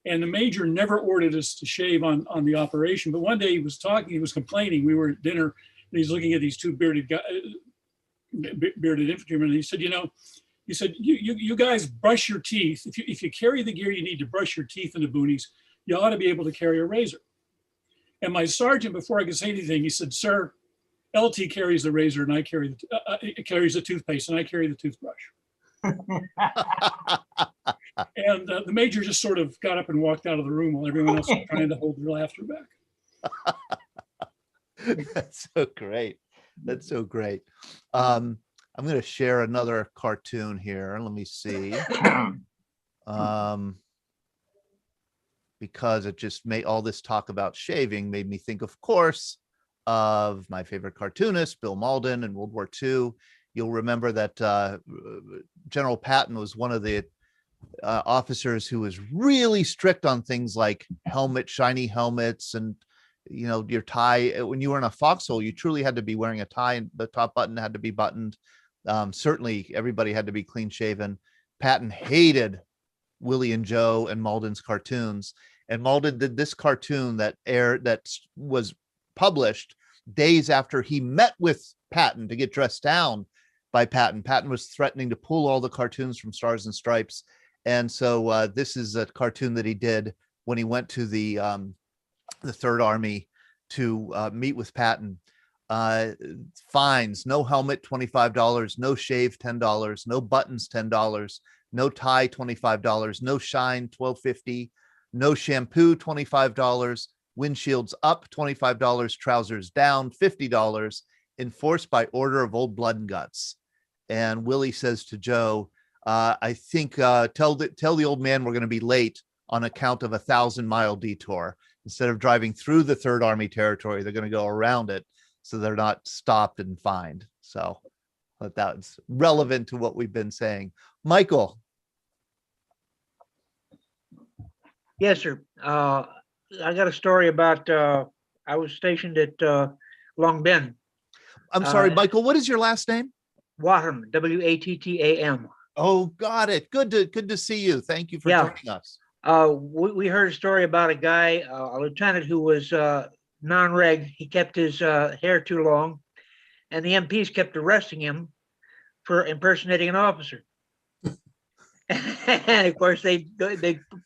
And the major never ordered us to shave on the operation. But one day he was complaining. We were at dinner, and he's looking at these two bearded infantrymen, and he said, you guys brush your teeth. If you carry the gear you need to brush your teeth in the boonies, you ought to be able to carry a razor. And my sergeant, before I could say anything, he said, "Sir, LT carries the razor, and I carry carries the toothpaste, and I carry the toothbrush." And the major just sort of got up and walked out of the room while everyone else was trying to hold their laughter back. That's so great. That's so great. I'm going to share another cartoon here. Let me see. Because it just made all this talk about shaving made me think, of course, of my favorite cartoonist, Bill Mauldin, in World War II. You'll remember that General Patton was one of the officers who was really strict on things like shiny helmets, and your tie. When you were in a foxhole, you truly had to be wearing a tie, and the top button had to be buttoned. Certainly, everybody had to be clean shaven. Patton hated Willie and Joe and Mauldin's cartoons, and Mauldin did this cartoon that was published days after he met with Patton to get dressed down by Patton. Patton was threatening to pull all the cartoons from Stars and Stripes, and so this is a cartoon that he did when he went to the Third Army to meet with Patton. Fines: no helmet, $25; no shave, $10; no buttons, $10; no tie, $25; no shine, $12.50; no shampoo, $25; windshields up, $25; trousers down, $50; enforced by order of Old Blood and Guts. And Willie says to Joe, I think tell the old man we're going to be late on account of a 1,000-mile detour. Instead of driving through the Third Army territory, they're going to go around it, so they're not stopped and fined. So but that's relevant to what we've been saying. Michael. Yes, sir. I got a story about I was stationed at Long Bend. I'm sorry, Michael, what is your last name? Wattam, W-A-T-T-A-M. Oh, got it. Good to see you. Thank you for joining us. We heard a story about a guy, a lieutenant who was non-reg. He kept his hair too long, and the MPs kept arresting him for impersonating an officer. And of course, they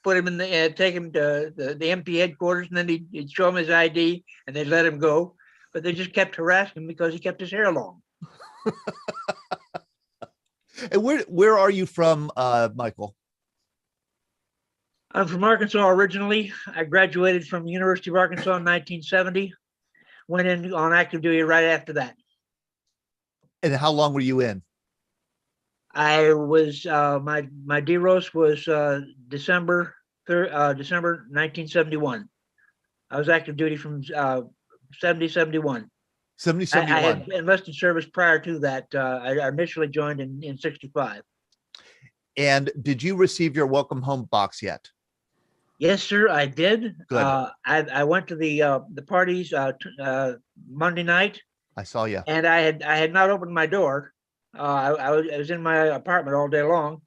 put him in take him to the MP headquarters, and then he'd show him his ID, and they'd let him go. But they just kept harassing him because he kept his hair long. And where are you from, Michael? I'm from Arkansas originally. I graduated from the University of Arkansas in 1970. Went in on active duty right after that. And how long were you in? I was my DEROS was December 1971. I was active duty from 70-71. 70-71. I had enlisted service prior to that. I initially joined in 65. And did you receive your welcome home box yet? Yes, sir, I did. Good. I went to the parties Monday night. I saw you. And I had not opened my door. I was in my apartment all day long.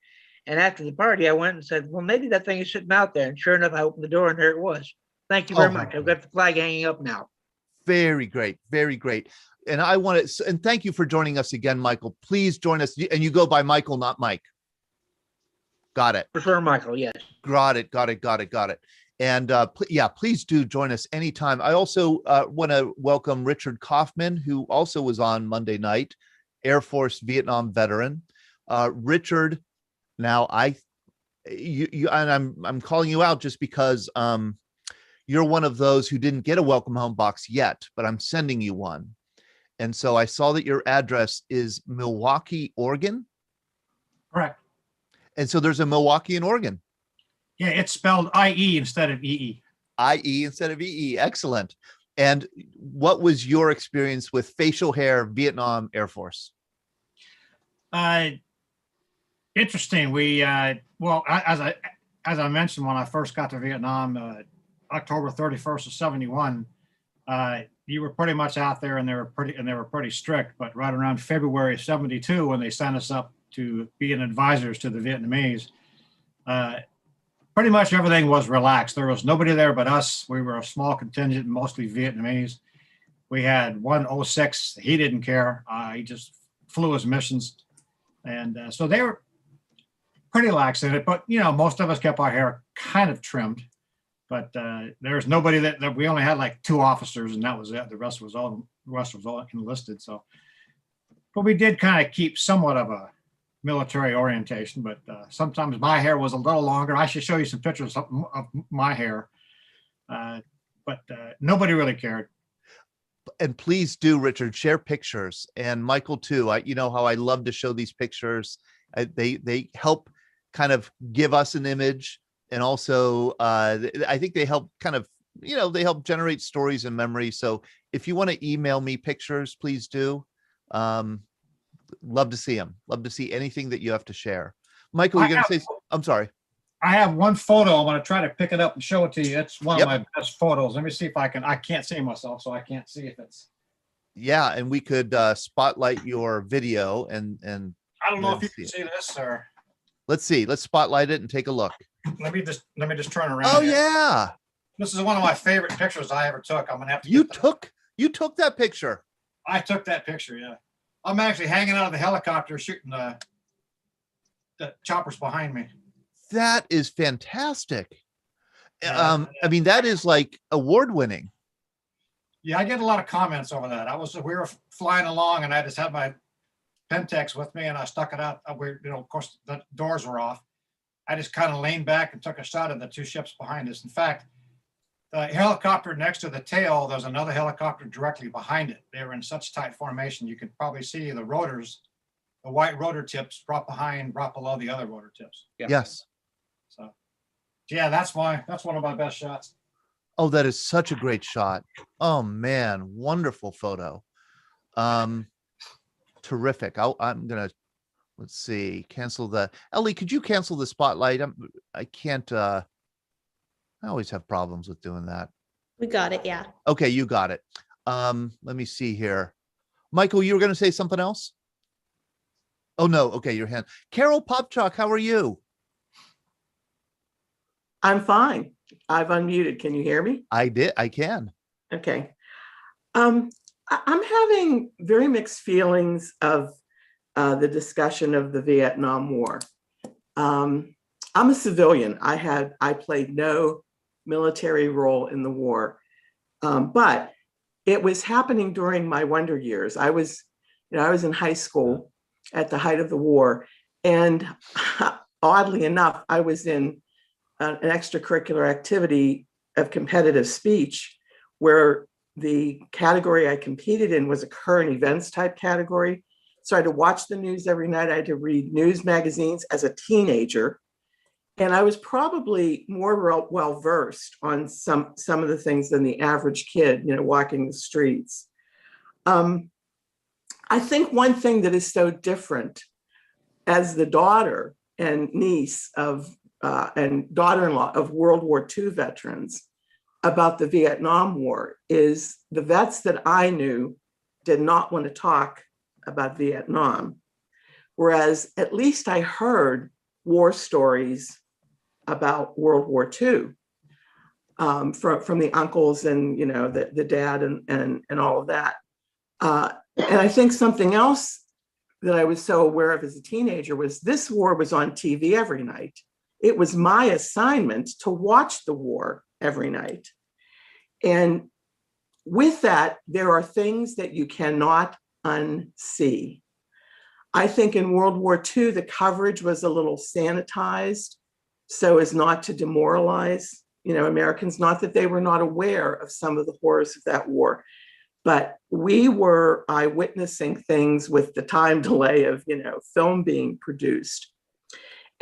And after the party, I went and said, well, maybe that thing is sitting out there. And sure enough, I opened the door and there it was. Thank you very much. I've got the flag hanging up now. Very great. Very great. And I want to, and thank you for joining us again, Michael. Please join us. And you go by Michael, not Mike. Got it. Prefer Michael, yes. Got it. And yeah, please do join us anytime. I also want to welcome Richard Kaufman, who also was on Monday night, Air Force Vietnam veteran. Richard, now I'm calling you out just because you're one of those who didn't get a welcome home box yet, but I'm sending you one. And so I saw that your address is Milwaukee, Oregon. Correct. And so there's a Milwaukee in Oregon. Yeah, it's spelled IE instead of EE. IE instead of EE. Excellent. And what was your experience with facial hair Vietnam Air Force? Interesting. Well, as I mentioned, when I first got to Vietnam, October 31st of 71, you were pretty much out there, and they were pretty strict. But right around February of 72, when they sent us up to being advisors to the Vietnamese, pretty much everything was relaxed. There was nobody there but us. We were a small contingent, mostly Vietnamese. We had one 06. He didn't care. He just flew his missions. And so they were pretty lax in it. But, most of us kept our hair kind of trimmed. But there was nobody that we only had like 2 officers, and that was it. The rest was all enlisted. So, but we did kind of keep somewhat of a military orientation, but sometimes my hair was a little longer. I should show you some pictures of my hair, but nobody really cared. And please do, Richard, share pictures, and Michael too. You know how I love to show these pictures. They help kind of give us an image, and also I think they help kind of, they help generate stories and memories. So if you want to email me pictures, please do. Love to see them. Love to see anything that you have to share. Michael, you're going to say, I'm sorry. I have one photo. I'm going to try to pick it up and show it to you. It's one of my best photos. Let me see if I can't see myself, so I can't see if it's. Yeah. And we could spotlight your video and I don't know if you can see this, or. Let's see. Let's spotlight it and take a look. Let me just turn around. Oh, here. yeah. This is one of my favorite pictures I ever took. I'm going to have to. You took that picture. I took that picture. Yeah. I'm actually hanging out of the helicopter shooting the choppers behind me. That is fantastic. I mean, that is like award winning. Yeah, I get a lot of comments over that. We were flying along, and I just had my Pentex with me, and I stuck it out. Of course, the doors were off. I just kind of leaned back and took a shot at the 2 ships behind us. In fact, the helicopter next to the tail, there's another helicopter directly behind it. They were in such tight formation, you could probably see the rotors, the white rotor tips brought below the other rotor tips. Yeah. Yes. So, yeah, that's one of my best shots. Oh, that is such a great shot. Oh man, wonderful photo. Terrific. I'm gonna, let's see, cancel the, Ellie, could you cancel the spotlight? I can't, I always have problems with doing that. We got it. Yeah. Okay. You got it. Let me see here. Michael, you were going to say something else? Oh no. Okay. Your hand. Carol Popchak, how are you? I'm fine. I've unmuted. Can you hear me? I did. I can. Okay. I'm having very mixed feelings of the discussion of the Vietnam War. I'm a civilian. I played no military role in the war, but it was happening during my wonder years. I was in high school at the height of the war, and oddly enough, I was in an extracurricular activity of competitive speech, where the category I competed in was a current events type category. So I had to watch the news every night. I had to read news magazines as a teenager. And I was probably more well-versed on some of the things than the average kid, walking the streets. I think one thing that is so different as the daughter and niece of and daughter-in-law of World War II veterans about the Vietnam War is the vets that I knew did not want to talk about Vietnam, whereas at least I heard war stories about World War II from the uncles and the dad and all of that. And I think something else that I was so aware of as a teenager was this war was on TV every night. It was my assignment to watch the war every night. And with that, there are things that you cannot unsee. I think in World War II, the coverage was a little sanitized so as not to demoralize, Americans, not that they were not aware of some of the horrors of that war, but we were eyewitnessing things with the time delay of, film being produced.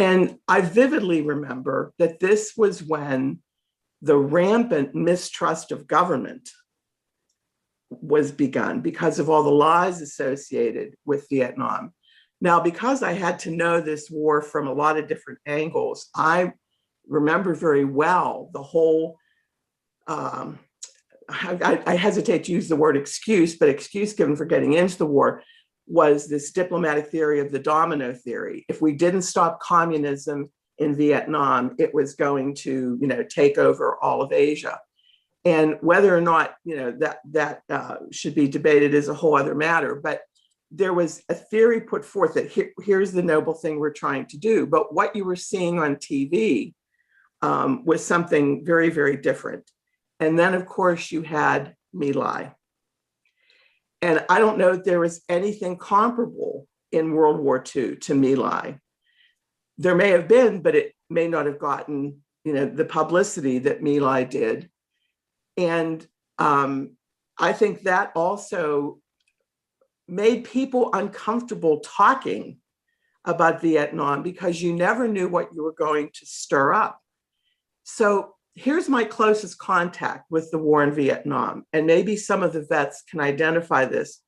And I vividly remember that this was when the rampant mistrust of government was begun because of all the lies associated with Vietnam. Now, because I had to know this war from a lot of different angles, I remember very well the whole, I hesitate to use the word excuse, but excuse given for getting into the war was this diplomatic theory of the domino theory. If we didn't stop communism in Vietnam, it was going to, take over all of Asia. And whether or not, that should be debated is a whole other matter. But there was a theory put forth that here's the noble thing we're trying to do. But what you were seeing on TV was something very, very different. And then, of course, you had My Lai. And I don't know if there was anything comparable in World War II to My Lai. There may have been, but it may not have gotten, the publicity that My Lai did. And I think that also made people uncomfortable talking about Vietnam because you never knew what you were going to stir up. So here's my closest contact with the war in Vietnam. And maybe some of the vets can identify this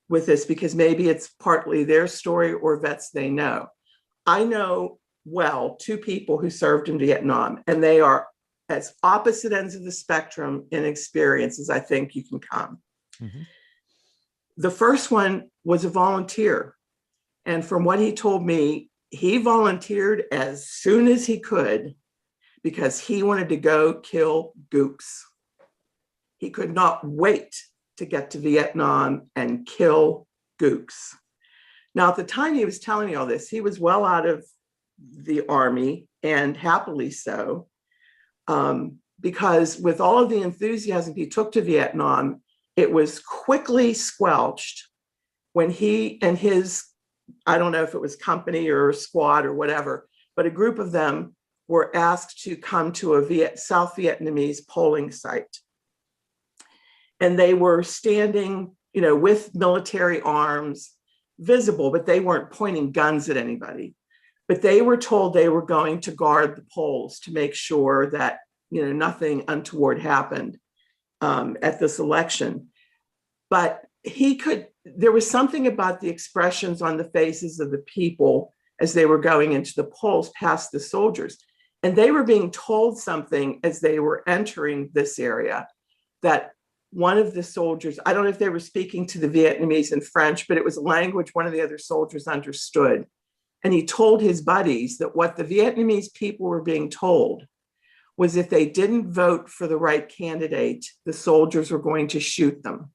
with this because maybe it's partly their story or vets they know. I know well two people who served in Vietnam, and they are as opposite ends of the spectrum in experience as I think you can come. Mm-hmm. The first one was a volunteer. And from what he told me, he volunteered as soon as he could because he wanted to go kill gooks. He could not wait to get to Vietnam and kill gooks. Now, at the time he was telling me all this, he was well out of the Army, and happily so, because with all of the enthusiasm he took to Vietnam, it was quickly squelched when he and his, I don't know if it was company or squad or whatever, but a group of them were asked to come to a South Vietnamese polling site. And they were standing, with military arms visible, but they weren't pointing guns at anybody. But they were told they were going to guard the polls to make sure that, nothing untoward happened at this election. But there was something about the expressions on the faces of the people as they were going into the polls past the soldiers. And they were being told something as they were entering this area, that one of the soldiers, I don't know if they were speaking to the Vietnamese in French, but it was a language one of the other soldiers understood. And he told his buddies that what the Vietnamese people were being told was if they didn't vote for the right candidate, the soldiers were going to shoot them.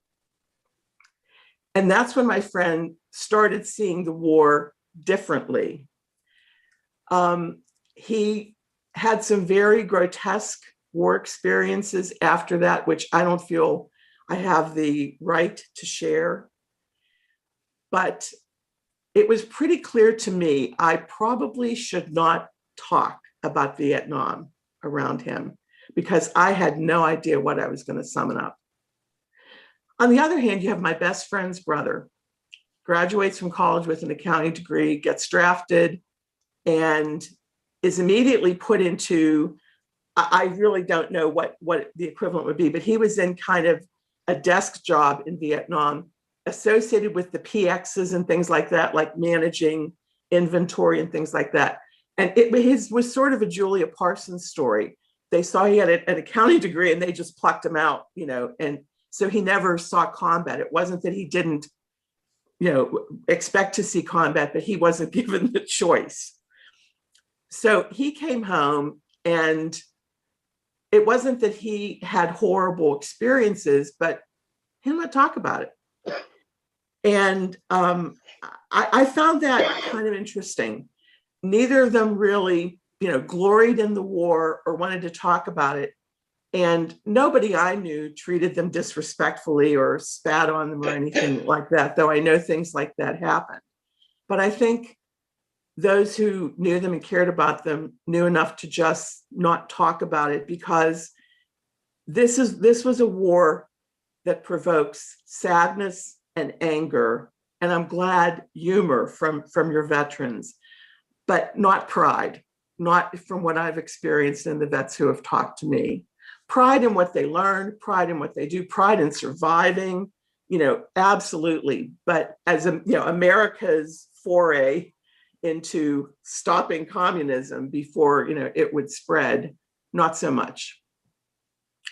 And that's when my friend started seeing the war differently. He had some very grotesque war experiences after that, which I don't feel I have the right to share. But it was pretty clear to me I probably should not talk about Vietnam around him because I had no idea what I was going to summon up. On the other hand, you have my best friend's brother, graduates from college with an accounting degree, gets drafted, and is immediately put into, I really don't know what the equivalent would be, but he was in kind of a desk job in Vietnam associated with the PXs and things like that, like managing inventory and things like that. And his was sort of a Julia Parsons story. They saw he had an accounting degree and they just plucked him out, and so he never saw combat. It wasn't that he didn't, expect to see combat, but he wasn't given the choice. So he came home, and it wasn't that he had horrible experiences, but he didn't want to talk about it. And I found that kind of interesting. Neither of them really, gloried in the war or wanted to talk about it. And nobody I knew treated them disrespectfully or spat on them or anything like that, though I know things like that happened. But I think those who knew them and cared about them knew enough to just not talk about it, because this was a war that provokes sadness and anger, and I'm glad humor from your veterans. but not pride, not from what I've experienced in the vets who have talked to me. Pride in what they learned, pride in what they do, pride in surviving, absolutely. But as America's foray into stopping communism before, it would spread, not so much.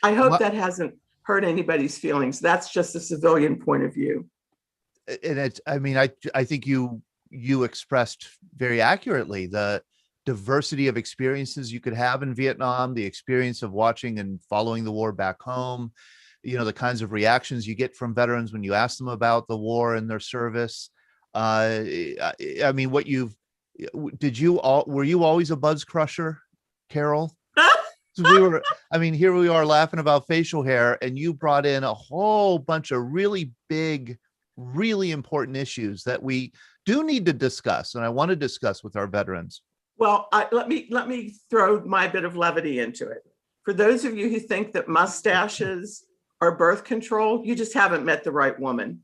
I hope that hasn't hurt anybody's feelings. That's just a civilian point of view. And I think you expressed very accurately the diversity of experiences you could have in Vietnam, the experience of watching and following the war back home, the kinds of reactions you get from veterans when you ask them about the war and their service. Were you always a buzz crusher, Carol? Here we are laughing about facial hair, and you brought in a whole bunch of really big, really important issues that we do need to discuss, and I want to discuss with our veterans. Well, let me throw my bit of levity into it. For those of you who think that mustaches are birth control, you just haven't met the right woman.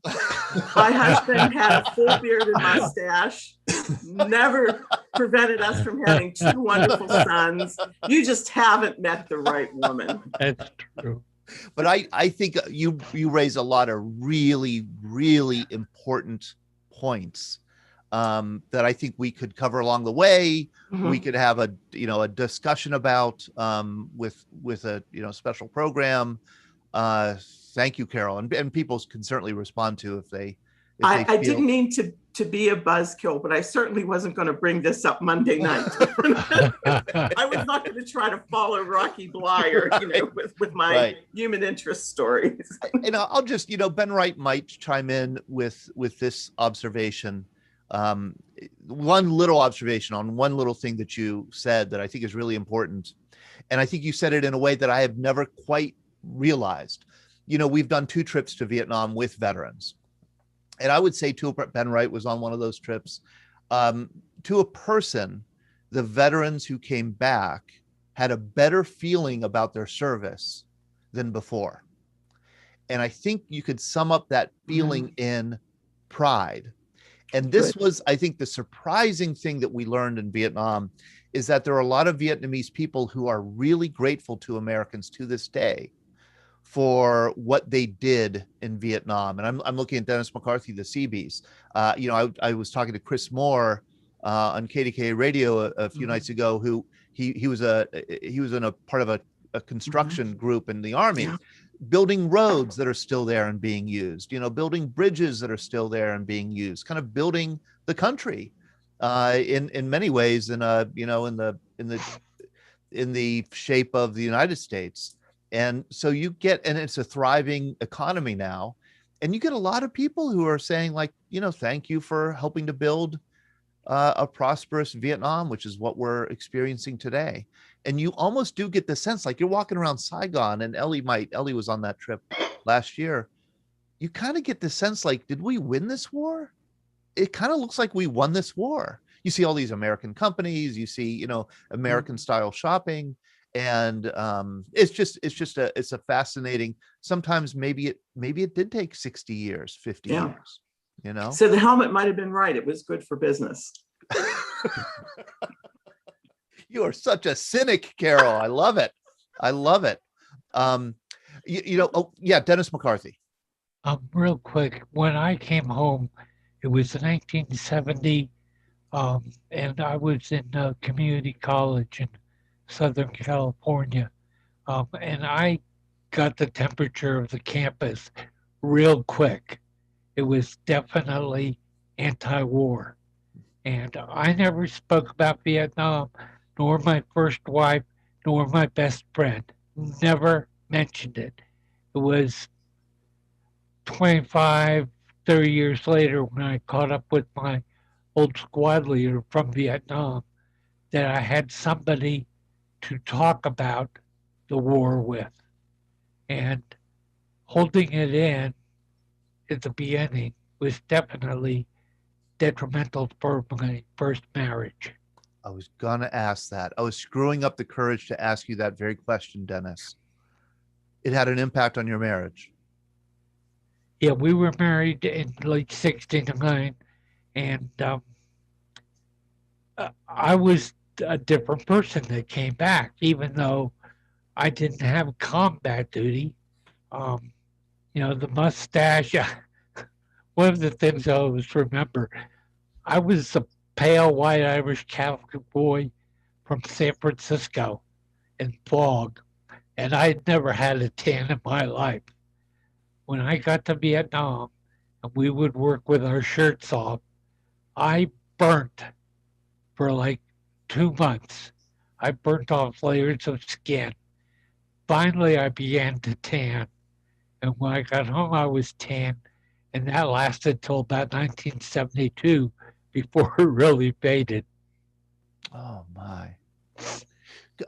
My husband had a full beard and mustache, never prevented us from having 2 wonderful sons. You just haven't met the right woman. That's true. But I think you raise a lot of really, really important points that I think we could cover along the way. Mm-hmm. We could have a discussion about with a special program. Thank you, Carol, and people can certainly respond to if they. I didn't mean to be a buzzkill, but I certainly wasn't going to bring this up Monday night. I was not going to try to follow Rocky Blyer, with my human interest stories. And I'll just, Ben Wright might chime in with this observation. One little observation on one little thing that you said that I think is really important. And I think you said it in a way that I have never quite realized. We've done 2 trips to Vietnam with veterans. And I would say Ben Wright was on one of those trips. To a person, the veterans who came back had a better feeling about their service than before. And I think you could sum up that feeling in pride. And this was, I think, the surprising thing that we learned in Vietnam is that there are a lot of Vietnamese people who are really grateful to Americans to this day for what they did in Vietnam. And I'm looking at Dennis McCarthy, the Seabees. I was talking to Chris Moore on KDKA radio a few nights ago, who he was in a part of a construction group in the Army, building roads that are still there and being used, building bridges that are still there and being used, kind of building the country in many ways in the shape of the United States. And so and it's a thriving economy now. And you get a lot of people who are saying thank you for helping to build a prosperous Vietnam, which is what we're experiencing today. And you almost do get the sense like you're walking around Saigon, and Ellie was on that trip last year. You kind of get the sense like, did we win this war? It kind of looks like we won this war. You see all these American companies, you see, American style shopping. And it's a fascinating, sometimes maybe it did take 60 years, 50 years, So the helmet might've been right. It was good for business. You are such a cynic, Carol. I love it. Dennis McCarthy. Real quick, when I came home, it was 1970, and I was in community college in Southern California, and I got the temperature of the campus real quick. It was definitely anti-war, and I never spoke about Vietnam, nor my first wife, nor my best friend. Never mentioned it. It was 25, 30 years later when I caught up with my old squad leader from Vietnam that I had somebody to talk about the war with. And holding it in at the beginning was definitely detrimental for my first marriage. I was gonna ask that. I was screwing up the courage to ask you that very question, Dennis. It had an impact on your marriage. Yeah, we were married in late '69, and I was a different person that came back, even though I didn't have combat duty. The mustache. One of the things I always remember, I was a pale white Irish Catholic boy from San Francisco in fog, and I'd never had a tan in my life. When I got to Vietnam and we would work with our shirts off, I burnt for like 2 months. I burnt off layers of skin. Finally, I began to tan. And when I got home, I was tan. And that lasted till about 1972 before it really faded. Oh, my.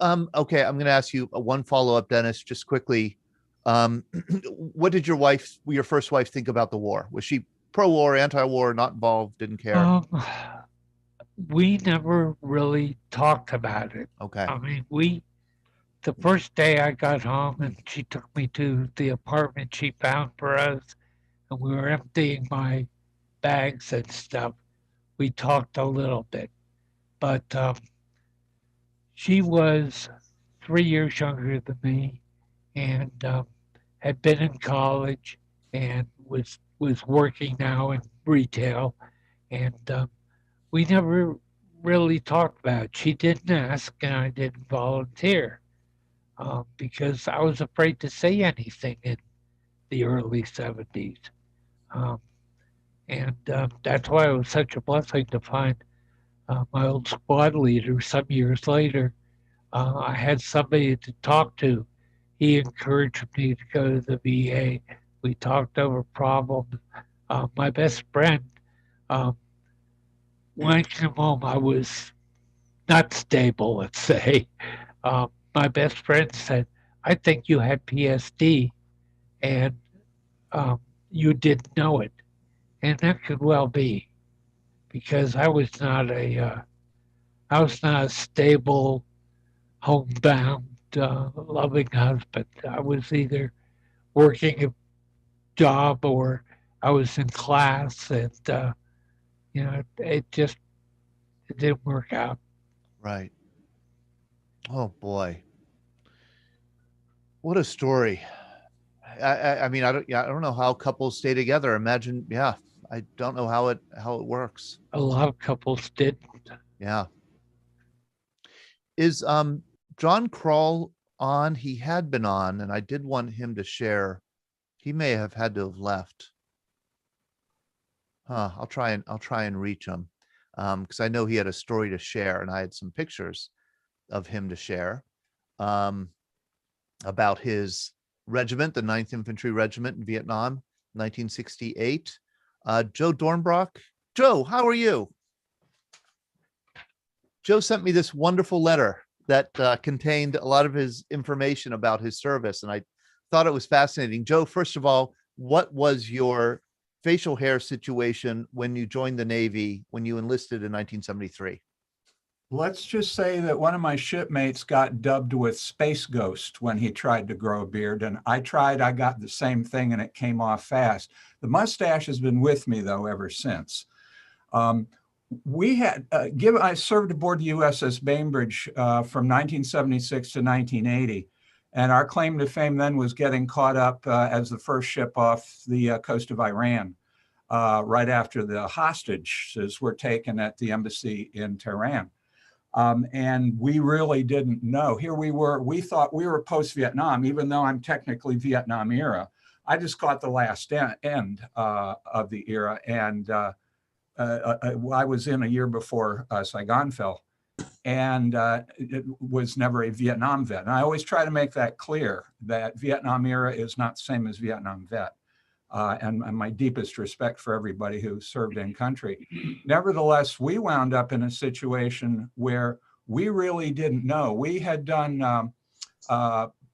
Okay, I'm going to ask you one follow-up, Dennis, just quickly. What did your first wife think about the war? Was she pro-war, anti-war, not involved, didn't care? We never really talked about it. Okay. I mean, the first day I got home and she took me to the apartment she found for us, and we were emptying my bags and stuff. We talked a little bit, but she was 3 years younger than me and had been in college and was working now in retail, and we never really talked about it. She didn't ask, and I didn't volunteer because I was afraid to say anything in the early 70s. That's why it was such a blessing to find my old squad leader some years later. I had somebody to talk to. He encouraged me to go to the VA. We talked over problems. My best friend, when I came home, I was not stable, let's say. My best friend said, I think you had PSD and you didn't know it. And that could well be, because I was not a stable, homebound, loving husband. I was either working a job or I was in class, and it didn't work out. Right. Oh boy, what a story. I mean, I don't know how couples stay together. Imagine, yeah, I don't know how it works. A lot of couples did. Yeah. Is John Kroll on? He had been on, and I did want him to share. He may have had to have left. I'll try and reach him because I know he had a story to share, and I had some pictures of him to share about his regiment, the 9th Infantry Regiment in Vietnam, 1968. Joe Dornbrock. Joe, how are you? Joe sent me this wonderful letter that contained a lot of his information about his service, and I thought it was fascinating. Joe, first of all, what was your facial hair situation when you joined the Navy, when you enlisted in 1973? Let's just say that one of my shipmates got dubbed with Space Ghost when he tried to grow a beard, and I got the same thing, and it came off fast. The mustache has been with me, though, ever since. I served aboard the USS Bainbridge from 1976 to 1980, and our claim to fame then was getting caught up as the first ship off the coast of Iran right after the hostages were taken at the embassy in Tehran. And we really didn't know. Here we were, we thought we were post-Vietnam, even though I'm technically Vietnam era. I just caught the last end of the era, and I was in a year before Saigon fell, and it was never a Vietnam vet. And I always try to make that clear, that Vietnam era is not the same as Vietnam vet. And my deepest respect for everybody who served in country. Nevertheless, we wound up in a situation where we really didn't know. We had done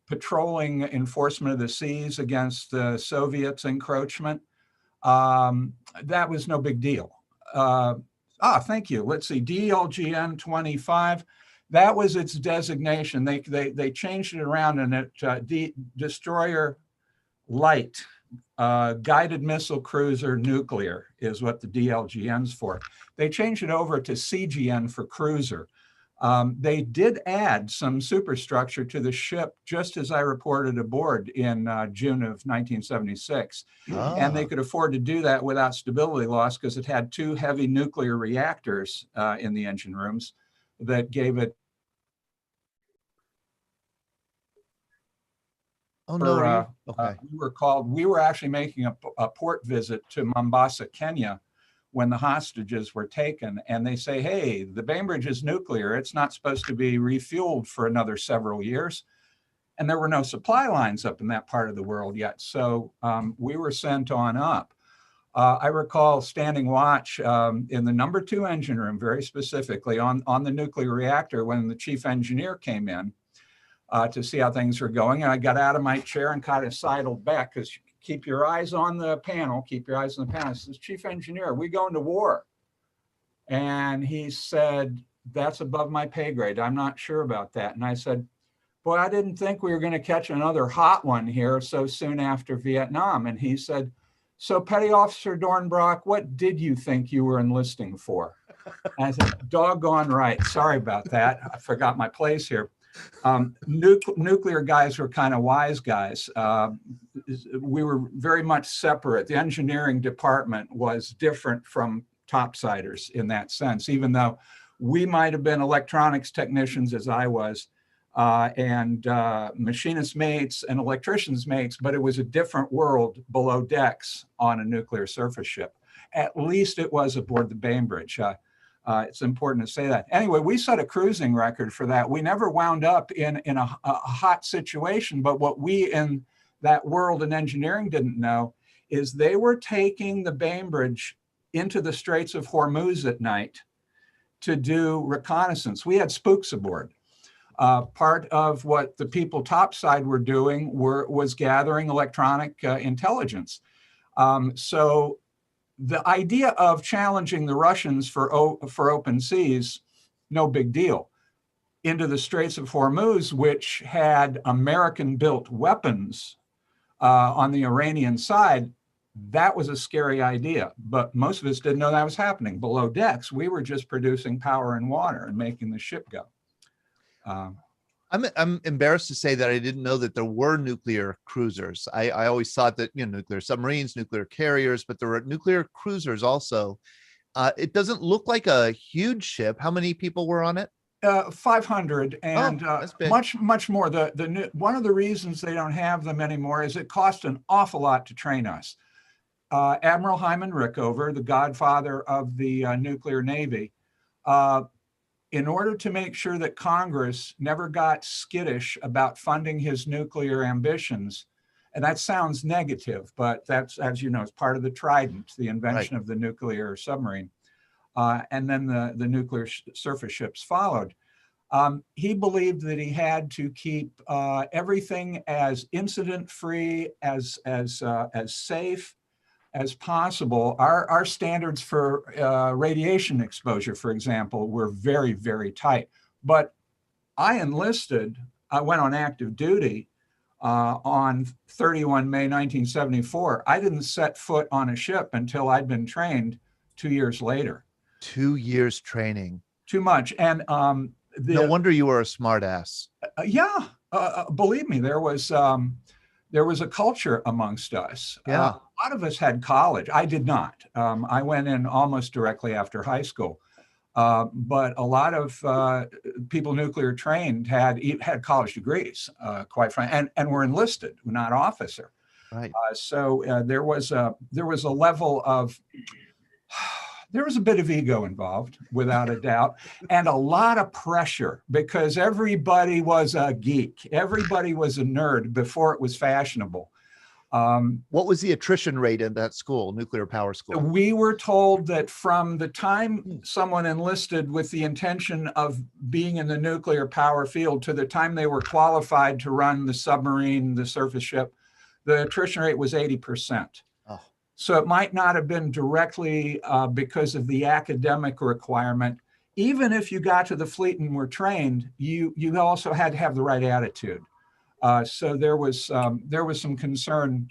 patrolling enforcement of the seas against the Soviets' encroachment. That was no big deal. Thank you. Let's see, DLGN 25. That was its designation. They changed it around, and it destroyer light Guided Missile Cruiser Nuclear is what the DLGN's for. They changed it over to CGN for cruiser. They did add some superstructure to the ship, just as I reported aboard in June of 1976. And they could afford to do that without stability loss because it had 2 heavy nuclear reactors in the engine rooms that gave it. Oh, no. Okay. We were actually making a port visit to Mombasa, Kenya, when the hostages were taken, and they say, hey, the Bainbridge is nuclear. It's not supposed to be refueled for another several years. And there were no supply lines up in that part of the world yet. So we were sent on up. I recall standing watch in the number 2 engine room, very specifically on the nuclear reactor when the chief engineer came in to see how things were going. And I got out of my chair and kind of sidled back because keep your eyes on the panel, keep your eyes on the panel. I says, Chief Engineer, are we going to war? And he said, that's above my pay grade. I'm not sure about that. And I said, boy, I didn't think we were going to catch another hot one here so soon after Vietnam. And he said, so Petty Officer Dornbrock, what did you think you were enlisting for? And I said, doggone right. Sorry about that. I forgot my place here. Nuclear guys were kind of wise guys. We were very much separate. The engineering department was different from topsiders in that sense, even though we might have been electronics technicians as I was, and machinist mates and electricians mates, but it was a different world below decks on a nuclear surface ship. At least it was aboard the Bainbridge. It's important to say that. Anyway, we set a cruising record for that. We never wound up in a hot situation, but what we in that world in engineering didn't know is they were taking the Bainbridge into the Straits of Hormuz at night to do reconnaissance. We had spooks aboard. Part of what the people topside were doing was gathering electronic intelligence. So the idea of challenging the Russians for open seas, no big deal. Into the Straits of Hormuz, which had American-built weapons on the Iranian side, that was a scary idea. But most of us didn't know that was happening. Below decks, we were just producing power and water and making the ship go. I'm embarrassed to say that I didn't know that there were nuclear cruisers. I always thought that, nuclear submarines, nuclear carriers, but there were nuclear cruisers also. It doesn't look like a huge ship. How many people were on it? 500 and much more. One of the reasons they don't have them anymore is it cost an awful lot to train us. Admiral Hyman Rickover, the godfather of the nuclear Navy, in order to make sure that Congress never got skittish about funding his nuclear ambitions, and that sounds negative, but that's, as you know, it's part of the Trident, the invention of the nuclear submarine. And then the nuclear surface ships followed. He believed that he had to keep everything as incident-free, as safe as possible. Our standards for radiation exposure, for example, were very, very tight. But I went on active duty on 31 May 1974. I didn't set foot on a ship until I'd been trained 2 years later. 2 years training. Too much. And no wonder you were a smart ass. Believe me, there was a culture amongst us. Yeah. A lot of us had college. I did not. I went in almost directly after high school. But a lot of people nuclear trained had college degrees, quite frankly, and were enlisted, not officer. Right. So there was a level of, there was a bit of ego involved, without a doubt, and a lot of pressure because everybody was a geek. Everybody was a nerd before it was fashionable. What was the attrition rate in that school, nuclear power school? We were told that from the time someone enlisted with the intention of being in the nuclear power field to the time they were qualified to run the submarine, the surface ship, the attrition rate was 80%. So it might not have been directly because of the academic requirement. Even if you got to the fleet and were trained, you also had to have the right attitude. So there was some concern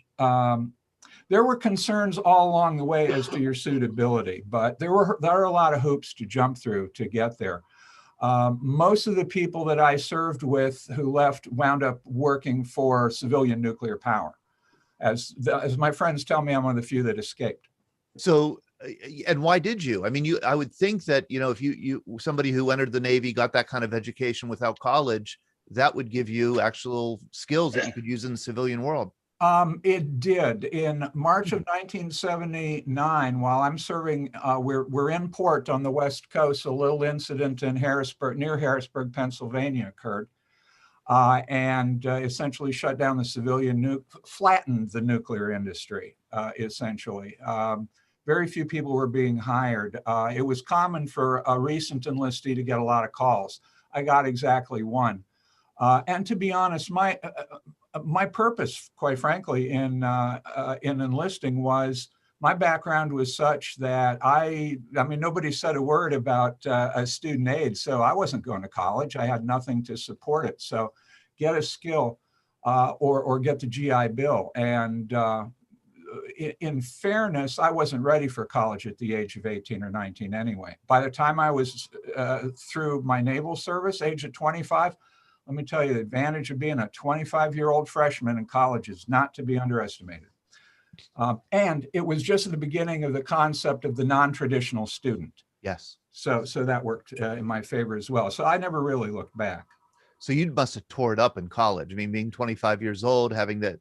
There were concerns all along the way as to your suitability, but there are a lot of hoops to jump through to get there. Most of the people that I served with who left wound up working for civilian nuclear power. As my friends tell me, I'm one of the few that escaped. So, and why did you? I mean, I would think that, if somebody who entered the Navy got that kind of education without college, that would give you actual skills that you could use in the civilian world. It did. In March of 1979, while I'm serving, we're in port on the West Coast, a little incident in near Harrisburg, Pennsylvania occurred, and essentially shut down the civilian flattened the nuclear industry, essentially. Very few people were being hired. It was common for a recent enlistee to get a lot of calls. I got exactly one. And to be honest, my purpose, quite frankly, in enlisting was, my background was such that I mean, nobody said a word about a student aid, so I wasn't going to college. I had nothing to support it. So get a skill or get the GI Bill. And in fairness, I wasn't ready for college at the age of 18 or 19 anyway. By the time I was through my naval service, age of 25, let me tell you, the advantage of being a 25-year-old freshman in college is not to be underestimated. And it was just at the beginning of the concept of the non-traditional student. Yes. So that worked in my favor as well. So I never really looked back. So you must have tore it up in college. I mean, being 25 years old, having that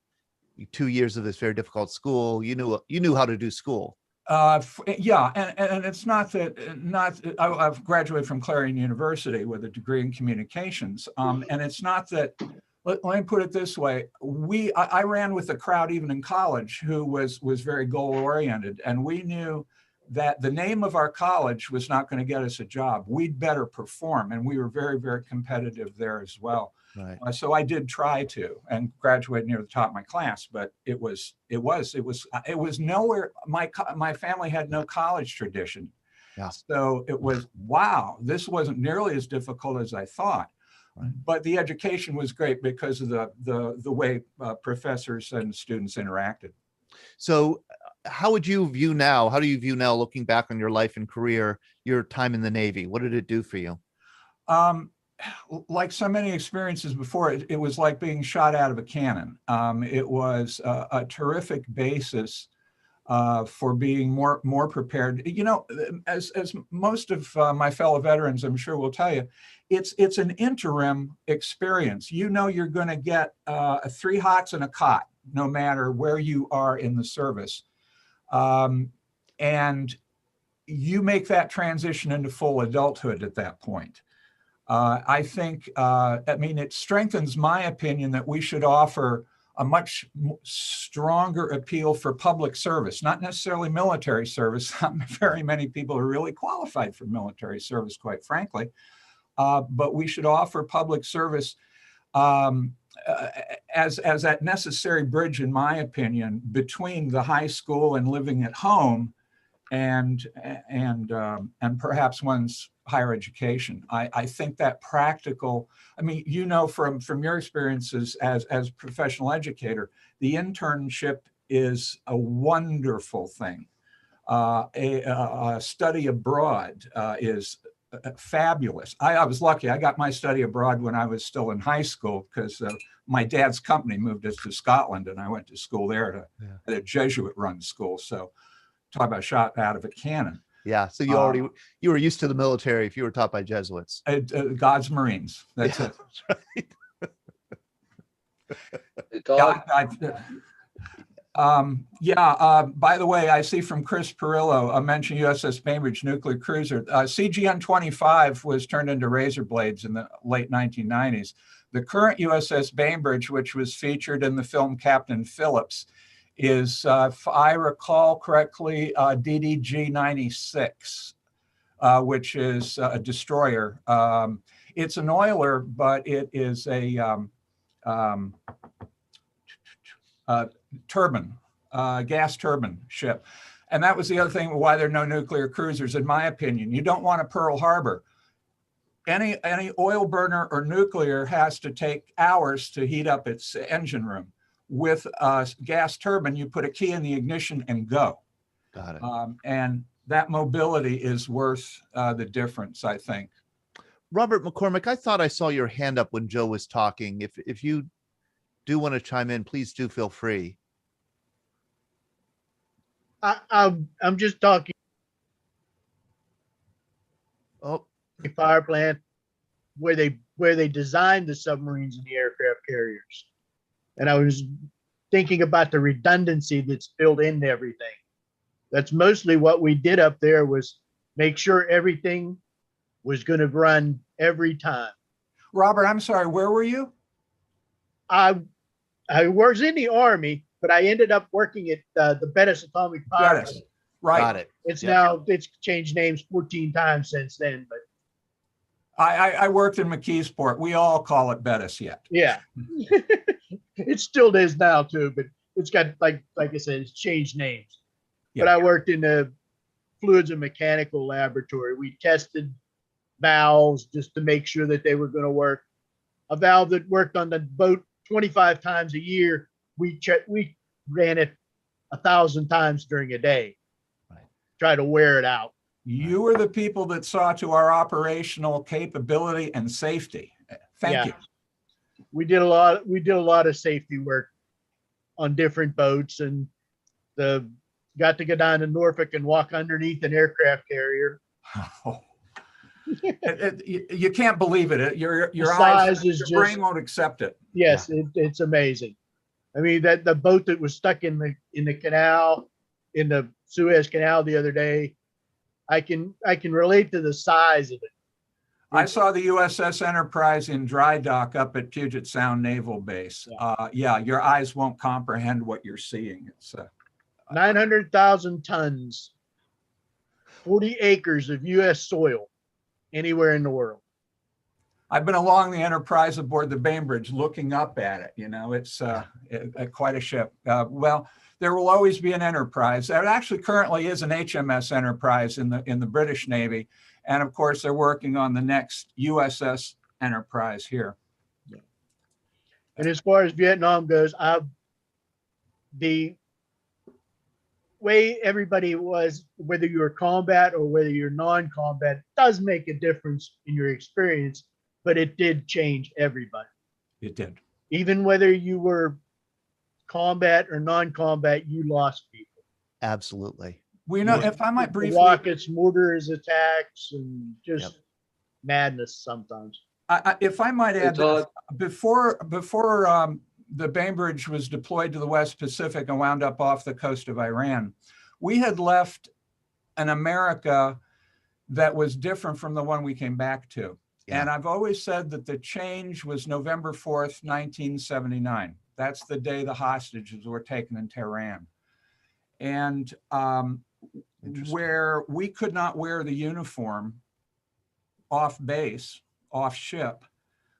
2 years of this very difficult school, you knew how to do school. Yeah, and it's not that I've graduated from Clarion University with a degree in communications, and it's not that. Let me put it this way: I ran with a crowd even in college who was very goal oriented, and we knew that the name of our college was not going to get us a job. We'd better perform, and we were very, very competitive there as well. Right. So I did try to and graduate near the top of my class, but it was nowhere. My family had no college tradition. Yeah. So it was, wow, this wasn't nearly as difficult as I thought. Right. But the education was great because of the way professors and students interacted. So how do you view now, looking back on your life and career, your time in the Navy? What did it do for you? Like so many experiences before, it was like being shot out of a cannon. It was a terrific basis for being more prepared. As most of my fellow veterans, I'm sure will tell you, it's an interim experience. You're going to get 3 hots and a cot, no matter where you are in the service. And you make that transition into full adulthood at that point. I think, it strengthens my opinion that we should offer a much stronger appeal for public service, not necessarily military service. Not very many people are really qualified for military service, quite frankly. But we should offer public service as that necessary bridge, in my opinion, between the high school and living at home and perhaps one's higher education. I think that practical, from your experiences as a professional educator, the internship is a wonderful thing. A study abroad is fabulous. I was lucky. I got my study abroad when I was still in high school because my dad's company moved us to Scotland, and I went to school there at a Jesuit-run school. So talk about shot out of a cannon. Yeah. So you were used to the military if you were taught by Jesuits. God's Marines. That's it. That's right. By the way, I see from Chris Perillo, I mentioned USS Bainbridge nuclear cruiser. CGN-25 was turned into razor blades in the late 1990s. The current USS Bainbridge, which was featured in the film Captain Phillips, is, if I recall correctly, DDG-96, which is a destroyer. It's an oiler, but it is a turbine, gas turbine ship. And that was the other thing why there are no nuclear cruisers, in my opinion. You don't want a Pearl Harbor. Any oil burner or nuclear has to take hours to heat up its engine room. with a gas turbine, you put a key in the ignition and go. Got it. And that mobility is worth the difference, I think. Robert McCormick, I thought I saw your hand up when Joe was talking. If you do want to chime in, please do feel free. I'm just talking. Oh, power plant where they designed the submarines and the aircraft carriers, and I was thinking about the redundancy that's built into everything. That's mostly what we did up there, was make sure everything was going to run every time. Robert, I'm sorry, where were you? I was in the Army, but I ended up working at the Bettis Atomic Power Bettis. Plant. Right. Got it. It's Yep. now, it's changed names 14 times since then, but I worked in McKeesport. We all call it Bettis yet. yeah. It still is now too, but it's got, like I said, it's changed names. Yeah. But I worked in the fluids and mechanical laboratory. We tested valves just to make sure that they were going to work. A valve that worked on the boat 25 times a year, we ran it 1,000 times during a day. Right. Try to wear it out. You were the people that saw to our operational capability and safety. Thank you. We did a lot of safety work on different boats, and got to go down to Norfolk and walk underneath an aircraft carrier. Oh. You can't believe it. Your size is your brain won't accept it. Yes, it's amazing. I mean, that the boat that was stuck in the canal, in the Suez Canal the other day, I can relate to the size of it. I saw the USS Enterprise in dry dock up at Puget Sound Naval Base. Yeah, your eyes won't comprehend what you're seeing. It's 900,000 tons, 40 acres of U.S. soil anywhere in the world. I've been along the Enterprise aboard the Bainbridge looking up at it. You know, it's quite a ship. Well, there will always be an Enterprise. There actually currently is an HMS Enterprise in the British Navy. And of course, they're working on the next USS Enterprise here. And as far as Vietnam goes, the way everybody was, whether you're combat or whether you're non-combat, does make a difference in your experience, but it did change everybody. It did. Even whether you were combat or non-combat, you lost people. Absolutely. We know, if I might briefly, rockets, mortars, attacks, and just madness sometimes. If I might add, before the Bainbridge was deployed to the West Pacific and wound up off the coast of Iran, we had left an America that was different from the one we came back to. Yeah. And I've always said that the change was November 4th, 1979. That's the day the hostages were taken in Tehran. And where we could not wear the uniform off base, off ship,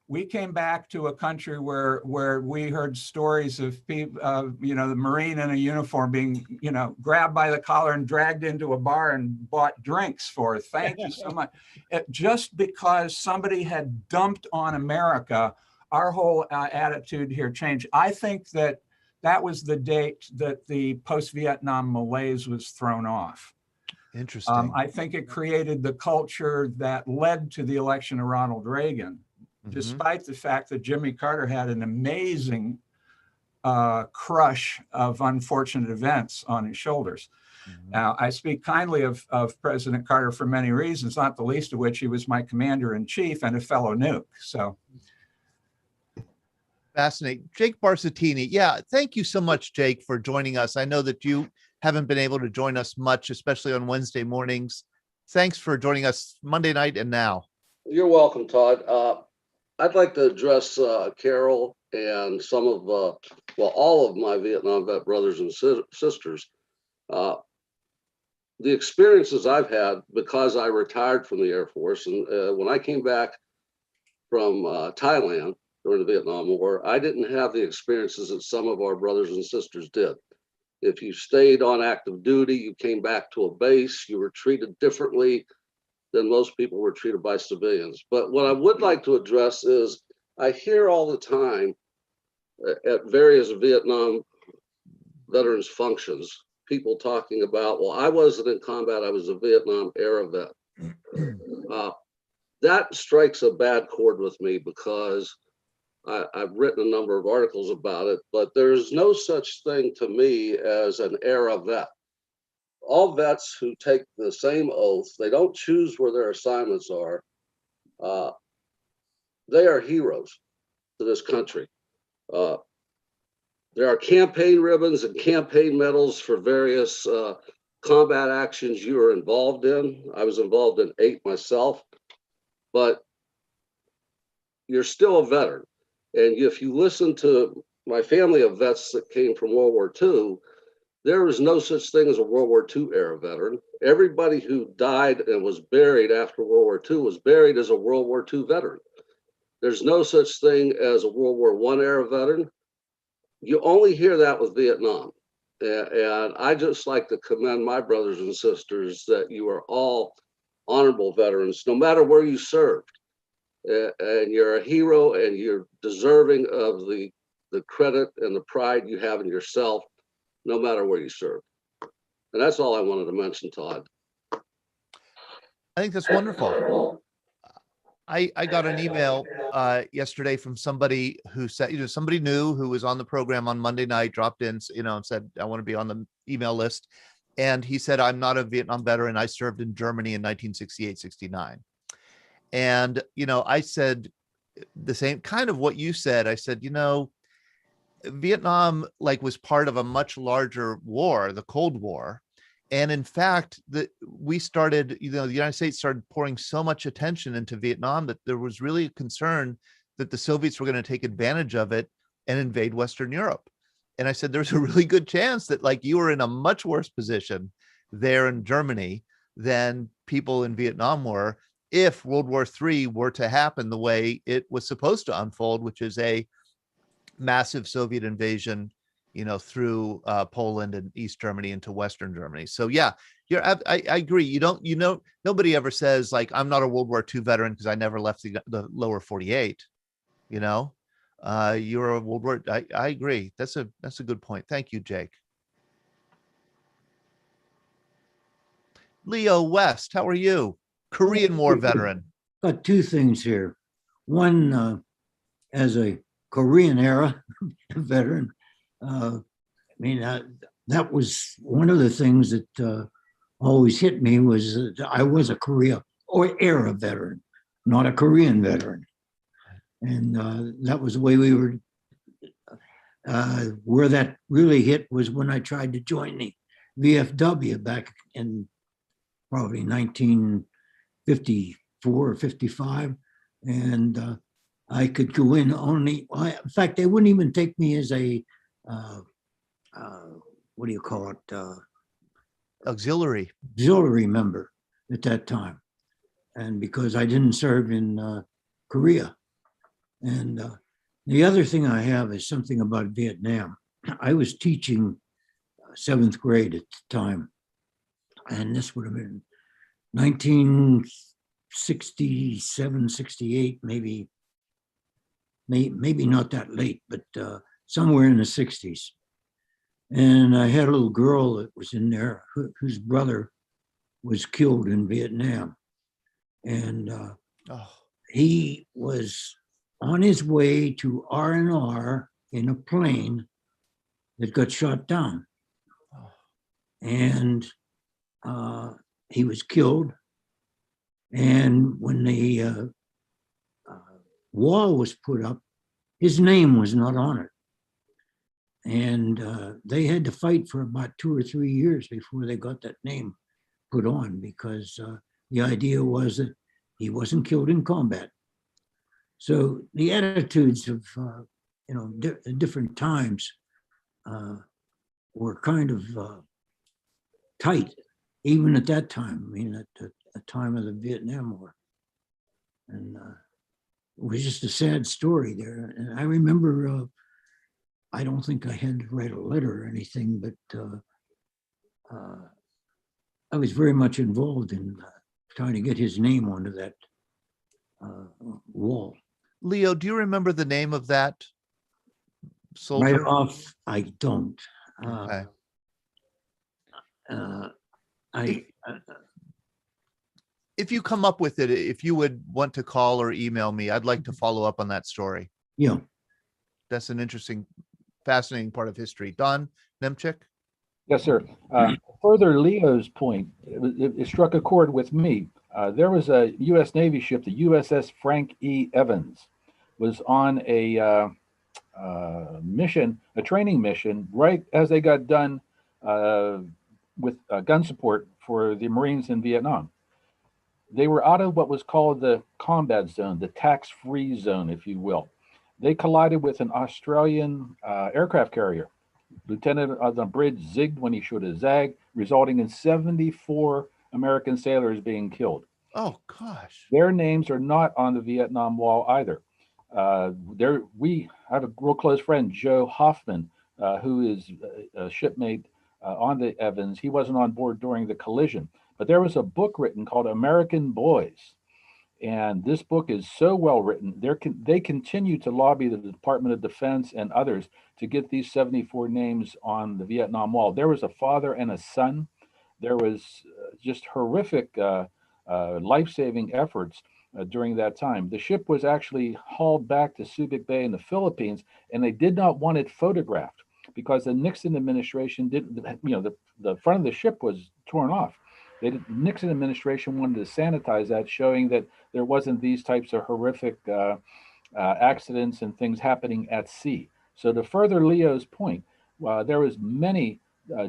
we came back to a country where we heard stories of people, the Marine in a uniform being, grabbed by the collar and dragged into a bar and bought drinks for. Thank you so much. Just because somebody had dumped on America, our whole attitude here changed. I think that was the date that the post-Vietnam malaise was thrown off. Interesting. I think it created the culture that led to the election of Ronald Reagan, despite the fact that Jimmy Carter had an amazing crush of unfortunate events on his shoulders. Now, I speak kindly of President Carter for many reasons, not the least of which he was my commander-in-chief and a fellow nuke. So. Fascinating. Jake Barsatini. Yeah, thank you so much, Jake, for joining us. I know that you haven't been able to join us much, especially on Wednesday mornings. Thanks for joining us Monday night and now. You're welcome, Todd. I'd like to address Carol and some of, all of my Vietnam vet brothers and sisters. The experiences I've had because I retired from the Air Force, and when I came back from Thailand during the Vietnam War, I didn't have the experiences that some of our brothers and sisters did. If you stayed on active duty, you came back to a base, you were treated differently than most people were treated by civilians. But what I would like to address is I hear all the time at various Vietnam veterans functions, people talking about, well, I wasn't in combat, I was a Vietnam era vet. That strikes a bad chord with me because I've written a number of articles about it, but there's no such thing to me as an era vet. All vets who take the same oath, they don't choose where their assignments are. They are heroes to this country. There are campaign ribbons and campaign medals for various combat actions you are involved in. I was involved in 8 myself, but you're still a veteran. And if you listen to my family of vets that came from World War II, there is no such thing as a World War II era veteran. Everybody who died and was buried after World War II was buried as a World War II veteran. There's no such thing as a World War I era veteran. You only hear that with Vietnam. And I just like to commend my brothers and sisters that you are all honorable veterans, no matter where you served. And you're a hero and you're deserving of the credit and the pride you have in yourself, no matter where you serve. And that's all I wanted to mention, Todd. I think that's wonderful. I got an email yesterday from somebody who said, somebody new who was on the program on Monday night, dropped in, and said, I want to be on the email list. And he said, I'm not a Vietnam veteran. I served in Germany in 1968, 69. And, I said the same kind of what you said. I said, Vietnam was part of a much larger war, the Cold War. And in fact, we started, the United States started pouring so much attention into Vietnam that there was really a concern that the Soviets were going to take advantage of it and invade Western Europe. And I said, there's a really good chance that you were in a much worse position there in Germany than people in Vietnam were if World War III were to happen the way it was supposed to unfold, which is a massive Soviet invasion through Poland and East Germany into Western Germany. So yeah, I agree. Nobody ever says I'm not a World War II veteran because I never left the lower 48. You're a World War. I agree. That's a good point. Thank you, Jake. Leo West, how are you? Korean War veteran. Got 2 things here. One, as a Korean era veteran, that was one of the things that always hit me was that I was a Korea or era veteran, not a Korean veteran. And that was the way we were, where that really hit was when I tried to join the VFW back in probably 1954 or 55. And I could go in only, in fact, they wouldn't even take me as a, what do you call it? Auxiliary member at that time. And because I didn't serve in Korea. And the other thing I have is something about Vietnam. I was teaching 7th grade at the time. And this would have been 1967, 68, maybe not that late, but somewhere in the 60s. And I had a little girl that was in there whose brother was killed in Vietnam. And he was on his way to R&R in a plane that got shot down. And he was killed. And when the wall was put up, his name was not on it. And they had to fight for about 2 or 3 years before they got that name put on, because the idea was that he wasn't killed in combat. So the attitudes of different times were kind of tight, even at that time. At the time of the Vietnam War, and it was just a sad story there. And I remember, I don't think I had to write a letter or anything, but I was very much involved in trying to get his name onto that wall. Leo, do you remember the name of that soldier? Right off, I don't. Okay. If you come up with it, if you would want to call or email me, I'd like to follow up on that story. Yeah. That's an interesting, fascinating part of history. Don Nemchik? Yes, sir. Further Leo's point, it struck a chord with me. There was a U.S. Navy ship, the USS Frank E. Evans, was on a mission, a training mission, right as they got done with gun support for the Marines in Vietnam. They were out of what was called the combat zone, the tax-free zone, if you will. They collided with an Australian aircraft carrier. Lieutenant on the bridge zigged when he should have zagged, resulting in 74 American sailors being killed. Oh, gosh. Their names are not on the Vietnam Wall either. We have a real close friend, Joe Hoffman, who is a shipmate on the Evans. He wasn't on board during the collision, but there was a book written called American Boys. And this book is so well written. They continue to lobby the Department of Defense and others to get these 74 names on the Vietnam Wall. There was a father and a son. There was just horrific life-saving efforts during that time. The ship was actually hauled back to Subic Bay in the Philippines, and they did not want it photographed because the Nixon administration the front of the ship was torn off. The Nixon administration wanted to sanitize that, showing that there wasn't these types of horrific accidents and things happening at sea. So to further Leo's point, there was many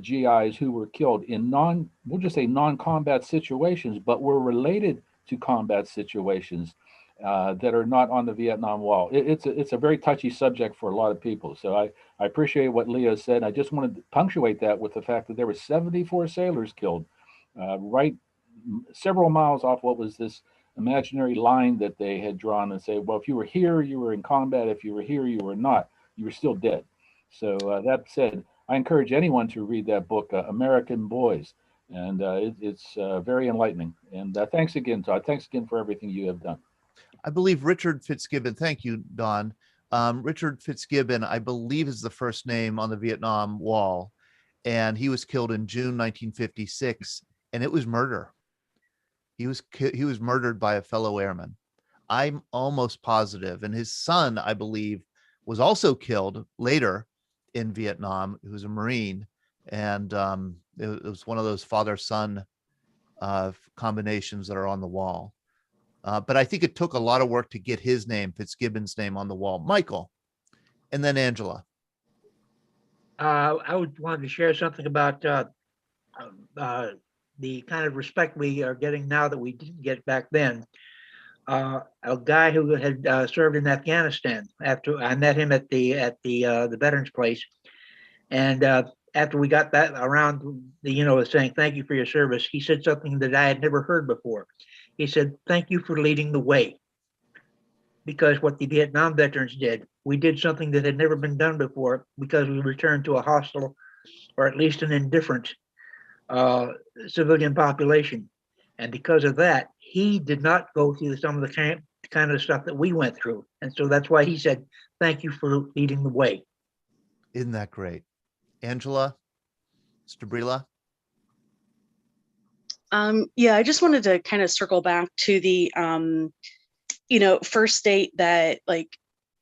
GIs who were killed in we'll just say non-combat situations, but were related to combat situations that are not on the Vietnam Wall. It's a very touchy subject for a lot of people. So I appreciate what Leo said. I just wanted to punctuate that with the fact that there were 74 sailors killed right several miles off what was this imaginary line that they had drawn and say, well, if you were here, you were in combat. If you were here, you were not. You were still dead. So that said, I encourage anyone to read that book, American Boys. And it's very enlightening. And thanks again, Todd. Thanks again for everything you have done. I believe Richard Fitzgibbon, thank you, Don. Richard Fitzgibbon, I believe, is the first name on the Vietnam Wall. And he was killed in June 1956, and it was murder. He was murdered by a fellow airman. I'm almost positive. And his son, I believe, was also killed later in Vietnam. He was a Marine. And it was one of those father-son combinations that are on the wall. But I think it took a lot of work to get his name, Fitzgibbon's name, on the wall. Michael, and then Angela. I wanted to share something about the kind of respect we are getting now that we didn't get back then. A guy who had served in Afghanistan. After I met him at the Veterans Place, and after we got that around saying thank you for your service, he said something that I had never heard before. He said, "Thank you for leading the way." Because what the Vietnam veterans did, we did something that had never been done before, because we returned to a hostile, or at least an indifferent civilian population. And because of that, he did not go through some of the kind of stuff that we went through. And so that's why he said, "Thank you for leading the way." Isn't that great? Angela, Stabrila? Yeah, I just wanted to kind of circle back to the, first state that, like,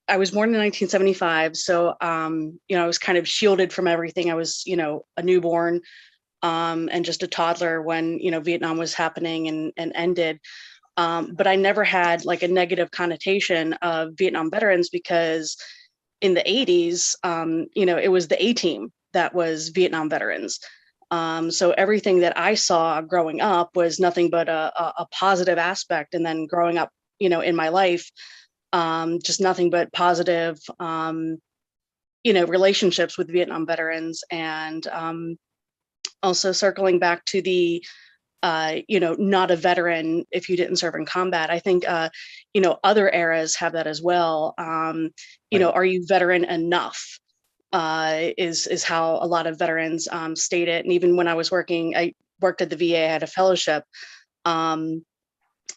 I was born in 1975. So, I was kind of shielded from everything. I was, a newborn and just a toddler when, Vietnam was happening and ended. But I never had like a negative connotation of Vietnam veterans, because in the 80s, it was the A-team that was Vietnam veterans. So everything that I saw growing up was nothing but a positive aspect. And then growing up, in my life, just nothing but positive, relationships with Vietnam veterans. And also circling back to the, not a veteran if you didn't serve in combat. I think, other eras have that as well. Are you veteran enough? Is how a lot of veterans state it. And even when I worked at the VA, I had a fellowship.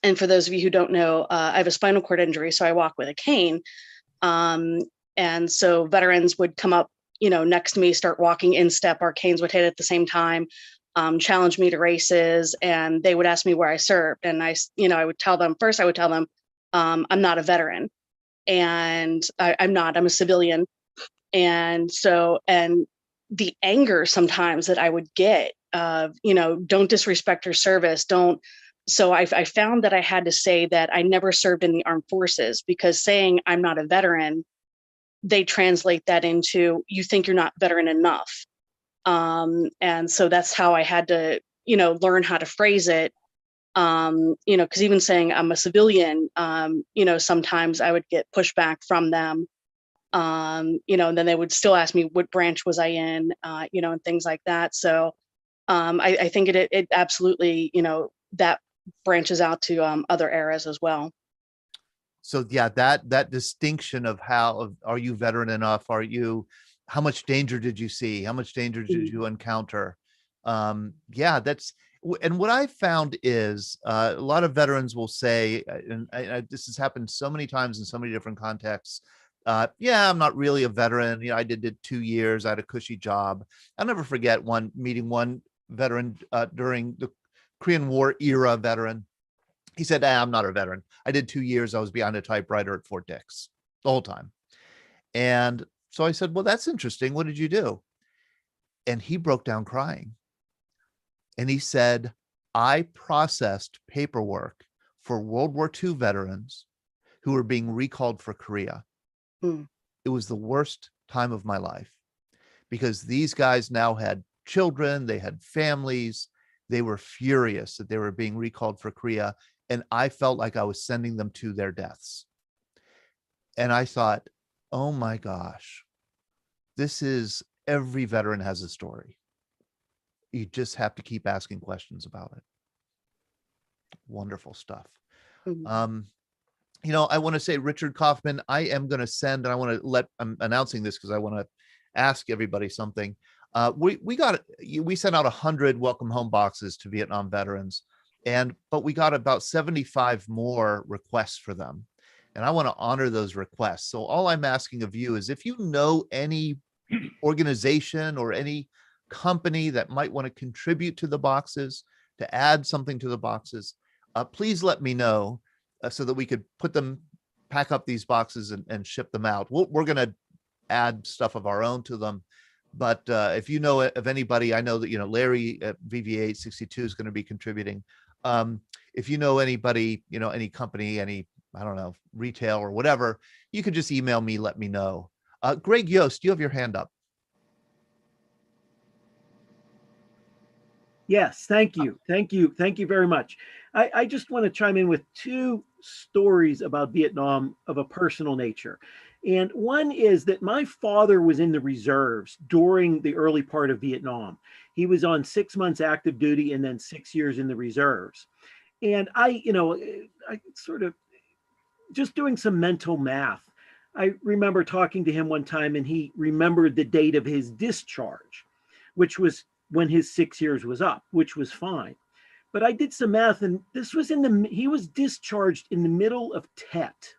And for those of you who don't know, I have a spinal cord injury, so I walk with a cane. And so veterans would come up, next to me, start walking in step. Our canes would hit at the same time, challenge me to races, and they would ask me where I served. And I would tell them, I'm not a veteran, and I'm a civilian. And the anger sometimes that I would get of, don't disrespect your service, don't. So I found that I had to say that I never served in the armed forces, because saying I'm not a veteran, they translate that into, you think you're not veteran enough. And so that's how I had to, learn how to phrase it. Because even saying I'm a civilian, sometimes I would get pushback from them. And then they would still ask me what branch was I in, and things like that. So I think it absolutely, that branches out to other eras as well. So yeah, that distinction of are you veteran enough? How much danger did you see? How much danger did you encounter? And what I found is a lot of veterans will say, and this has happened so many times in so many different contexts. I'm not really a veteran. I did 2 years. I had a cushy job. I'll never forget meeting one veteran during the Korean War era veteran. He said, I'm not a veteran. I did 2 years. I was behind a typewriter at Fort Dix the whole time. And so I said, well, that's interesting. What did you do? And he broke down crying. And he said, I processed paperwork for World War II veterans who were being recalled for Korea. It was the worst time of my life, because these guys now had children, they had families, they were furious that they were being recalled for Korea. And I felt like I was sending them to their deaths. And I thought, oh my gosh, every veteran has a story. You just have to keep asking questions about it. Wonderful stuff. I want to say, Richard Kaufman, I am going to send, and I want to I'm announcing this because I want to ask everybody something. We sent out 100 welcome home boxes to Vietnam veterans, but we got about 75 more requests for them. And I want to honor those requests. So all I'm asking of you is, if you know any organization or any company that might want to contribute to the boxes, to add something to the boxes, please let me know so that we could pack up these boxes and ship them out. We're going to add stuff of our own to them. But if you know of anybody, I know that, Larry at VVA 62 is going to be contributing. If you know anybody, any company, any, I don't know, retail or whatever, you could just email me, let me know. Greg Yost, you have your hand up. Yes, thank you. Thank you. Thank you very much. I just want to chime in with 2 stories about Vietnam of a personal nature. And one is that my father was in the reserves during the early part of Vietnam. He was on 6 months active duty and then 6 years in the reserves. And I sort of just doing some mental math. I remember talking to him one time, and he remembered the date of his discharge, which was when his 6 years was up, which was fine. But I did some math, and this was he was discharged in the middle of Tet,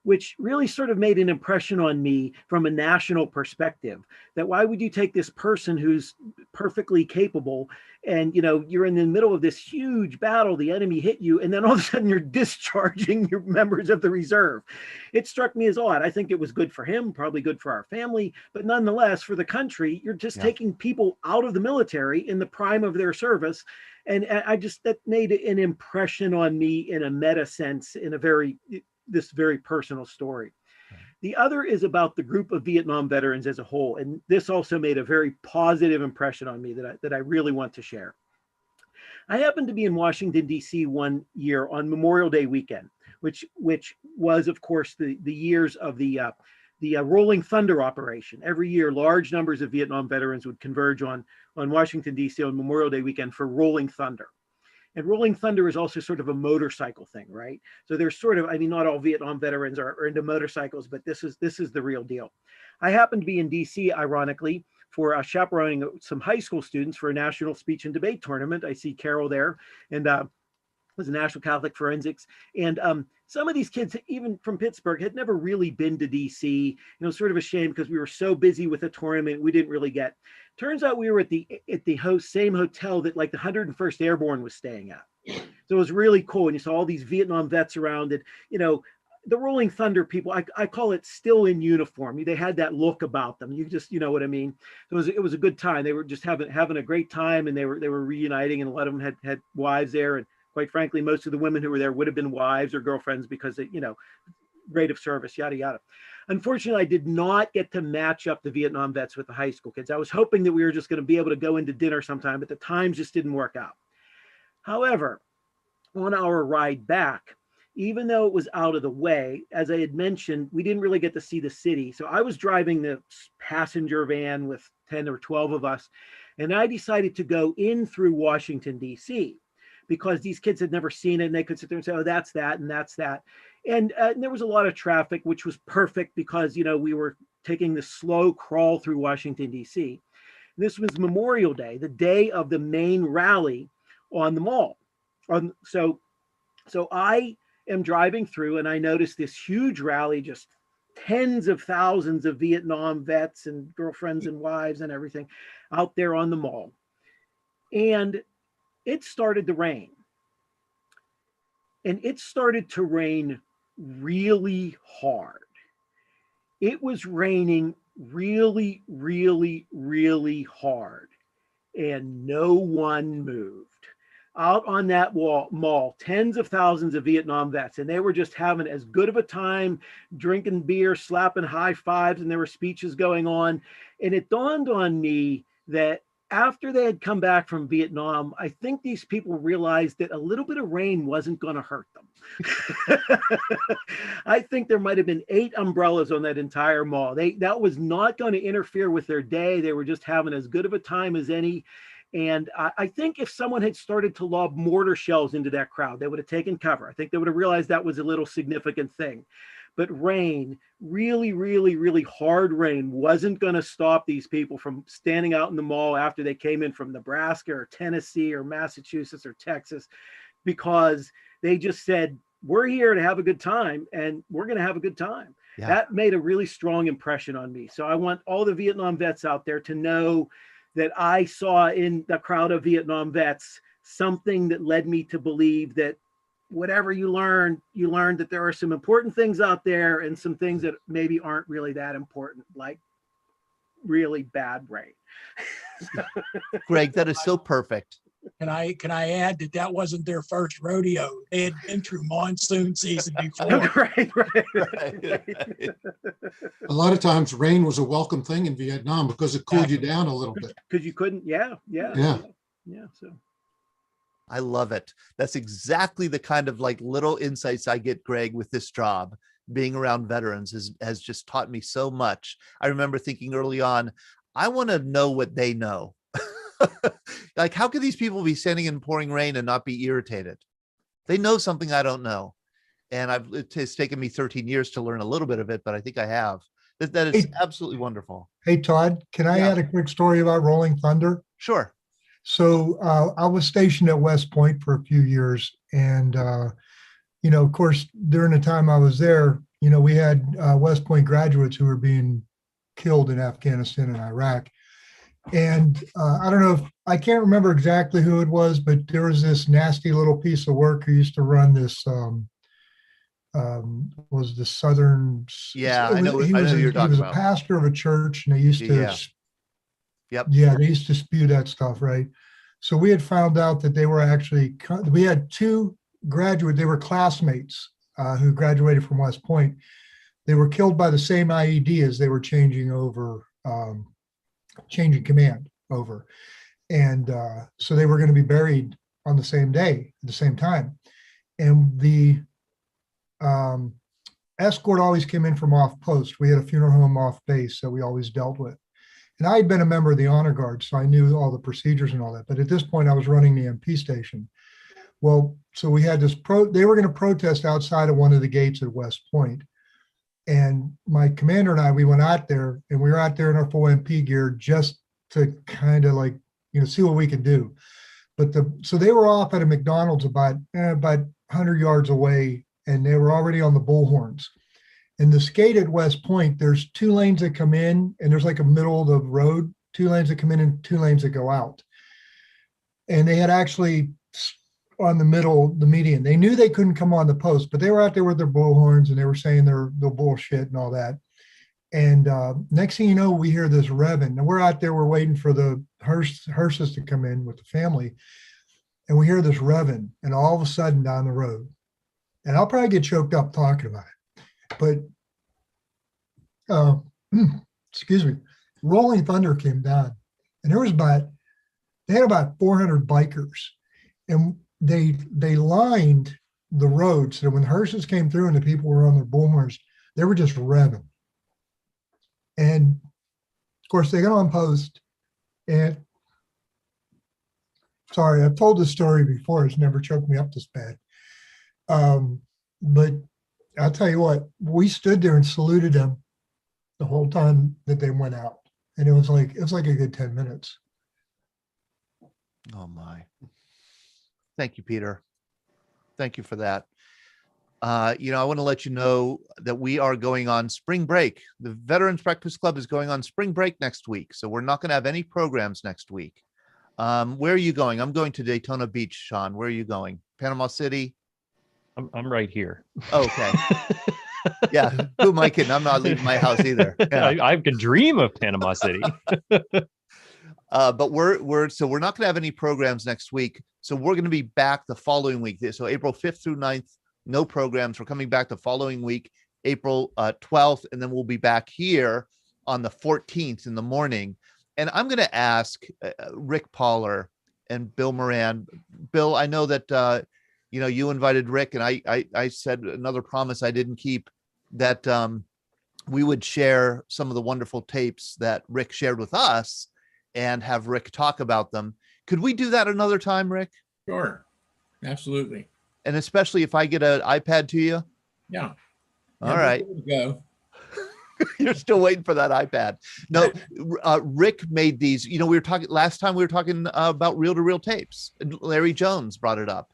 which really sort of made an impression on me from a national perspective, that why would you take this person who's perfectly capable and, you're in the middle of this huge battle, the enemy hit you, and then all of a sudden you're discharging your members of the reserve. It struck me as odd. I think it was good for him, probably good for our family, but nonetheless, for the country, you're just taking people out of the military in the prime of their service. And that made an impression on me in a meta sense, in this very personal story. The other is about the group of Vietnam veterans as a whole. And this also made a very positive impression on me that I really want to share. I happened to be in Washington, D.C. one year on Memorial Day weekend, which was, of course, the years of the Rolling Thunder operation. Every year, large numbers of Vietnam veterans would converge on Washington, D.C. on Memorial Day weekend for Rolling Thunder. And Rolling Thunder is also sort of a motorcycle thing, right? So there's not all Vietnam veterans are into motorcycles, but this is the real deal. I happened to be in DC, ironically, for chaperoning some high school students for a national speech and debate tournament. I see Carol there, and was a National Catholic Forensics. And some of these kids, even from Pittsburgh, had never really been to DC. Sort of a shame because we were so busy with the tournament, we didn't really get. Turns out we were at the same hotel that like the 101st Airborne was staying at. So it was really cool. And you saw all these Vietnam vets around it. The Rolling Thunder people, I call it still in uniform. They had that look about them. You just, you know what I mean? It was a good time. They were just having a great time, and they were reuniting, and a lot of them had wives there. And quite frankly, most of the women who were there would have been wives or girlfriends because they, grade of service, yada, yada. Unfortunately, I did not get to match up the Vietnam vets with the high school kids. I was hoping that we were just going to be able to go into dinner sometime, but the times just didn't work out. However, on our ride back, even though it was out of the way, as I had mentioned, we didn't really get to see the city. So I was driving the passenger van with 10 or 12 of us, and I decided to go in through Washington, D.C., because these kids had never seen it, and they could sit there and say, oh, that's that, and that's that. And there was a lot of traffic, which was perfect because, we were taking the slow crawl through Washington, D.C. This was Memorial Day, the day of the main rally on the mall. So I am driving through, and I noticed this huge rally, just tens of thousands of Vietnam vets and girlfriends and wives and everything out there on the mall. And it started to rain. And it started to rain really hard. It was raining really, really, really hard. And no one moved. Out on that mall, tens of thousands of Vietnam vets, and they were just having as good of a time drinking beer, slapping high fives, and there were speeches going on. And it dawned on me that after they had come back from Vietnam, I think these people realized that a little bit of rain wasn't going to hurt them. I think there might have been 8 umbrellas on that entire mall. That was not going to interfere with their day. They were just having as good of a time as any. And I think if someone had started to lob mortar shells into that crowd, they would have taken cover. I think they would have realized that was a little significant thing. But rain, really, really, really hard rain, wasn't going to stop these people from standing out in the mall after they came in from Nebraska or Tennessee or Massachusetts or Texas, because they just said, we're here to have a good time, and we're going to have a good time. Yeah. That made a really strong impression on me. So I want all the Vietnam vets out there to know that I saw in the crowd of Vietnam vets something that led me to believe that whatever you learned that there are some important things out there and some things that maybe aren't really that important, like really bad rain. Greg, that is so perfect. Can I add that wasn't their first rodeo? They had been through monsoon season before. Right. A lot of times rain was a welcome thing in Vietnam because it cooled you down a little bit. Because you couldn't, yeah. So I love it. That's exactly the kind of like little insights I get, Greg, with this job. Being around veterans has just taught me so much. I remember thinking early on, I want to know what they know. Like, how could these people be standing in pouring rain and not be irritated? They know something I don't know. And it's taken me 13 years to learn a little bit of it, but I think I have. That is absolutely wonderful. Hey, Todd, can I add a quick story about Rolling Thunder? Sure. So I was stationed at West Point for a few years. And, of course, during the time I was there, we had West Point graduates who were being killed in Afghanistan and Iraq. And I don't know I can't remember exactly who it was, but there was this nasty little piece of work who used to run this, was the Southern. Yeah, I know who you're talking about. He was a pastor of a church, and they used to, they used to spew that stuff, right? So we had found out that they were actually, we had 2 they were classmates who graduated from West Point. They were killed by the same IED as they were changing command over. And so they were going to be buried on the same day, at the same time. And the escort always came in from off post. We had a funeral home off base that we always dealt with. And I had been a member of the honor guard, so I knew all the procedures and all that. But at this point, I was running the MP station. Well, so we had this they were going to protest outside of one of the gates at West Point. And my commander and I, we went out there, and we were out there in our full MP gear just to kind of like, see what we could do. But so they were off at a McDonald's about 100 yards away, and they were already on the bullhorns. In the skate at West Point, there's 2 lanes that come in, and there's like a middle of the road, 2 lanes that come in and 2 lanes that go out. And they had actually on the middle, the median. They knew they couldn't come on the post, but they were out there with their bullhorns and they were saying their bullshit and all that. And next thing you know, we hear this revving, and we're out there, we're waiting for the hearses to come in with the family. And we hear this revving, and all of a sudden down the road, and I'll probably get choked up talking about it, but excuse me, Rolling Thunder came down, and they had about 400 bikers, and they lined the road so when the hearses came through and the people were on their bullhorns, they were just revving. And of course, they got on post, and sorry, I've told this story before. It's never choked me up this bad. But I'll tell you what, we stood there and saluted them the whole time that they went out. And it was like a good 10 minutes. Oh my. Thank you, Peter. Thank you for that. I want to let you know that we are going on spring break. The Veterans Breakfast Club is going on spring break next week. So we're not going to have any programs next week. Where are you going? I'm going to Daytona Beach, Sean. Where are you going? Panama City? I'm right here. Okay. Yeah. Who am I kidding? I'm not leaving my house either. Yeah. I can dream of Panama City. But we're not going to have any programs next week. So we're going to be back the following week. So April 5th through 9th, no programs. We're coming back the following week, April 12th, and then we'll be back here on the 14th in the morning. And I'm going to ask Rick Poller and Bill Moran. Bill, I know that you invited Rick, and I said another promise I didn't keep, that we would share some of the wonderful tapes that Rick shared with us and have Rick talk about them. Could we do that another time, Rick? Sure, absolutely. And especially if I get an iPad to you? Yeah. All right. Go. You're still waiting for that iPad. No, Rick made these, we were talking last time, we were talking about reel-to-reel tapes. Larry Jones brought it up.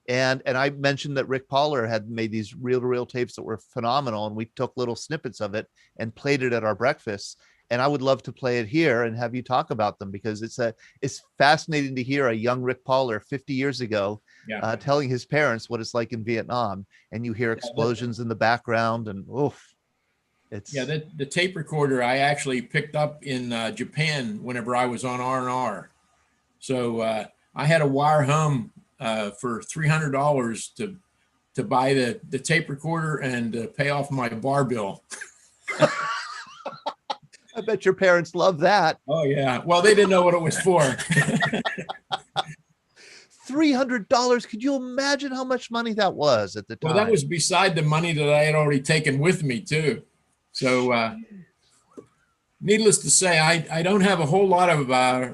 And I mentioned that Rick Poller had made these reel-to-reel tapes that were phenomenal. And we took little snippets of it and played it at our breakfast. And I would love to play it here and have you talk about them, because it's fascinating to hear a young Rick Poller 50 years ago telling his parents what it's like in Vietnam. And you hear explosions in the background, and oof. The tape recorder I actually picked up in Japan whenever I was on R&R. So I had to wire home for $300 to buy the tape recorder and pay off my bar bill. I bet your parents love that. Oh yeah. Well, they didn't know what it was for. $300. Could you imagine how much money that was at the time? Well, that was beside the money that I had already taken with me too. So needless to say, I don't have a whole lot of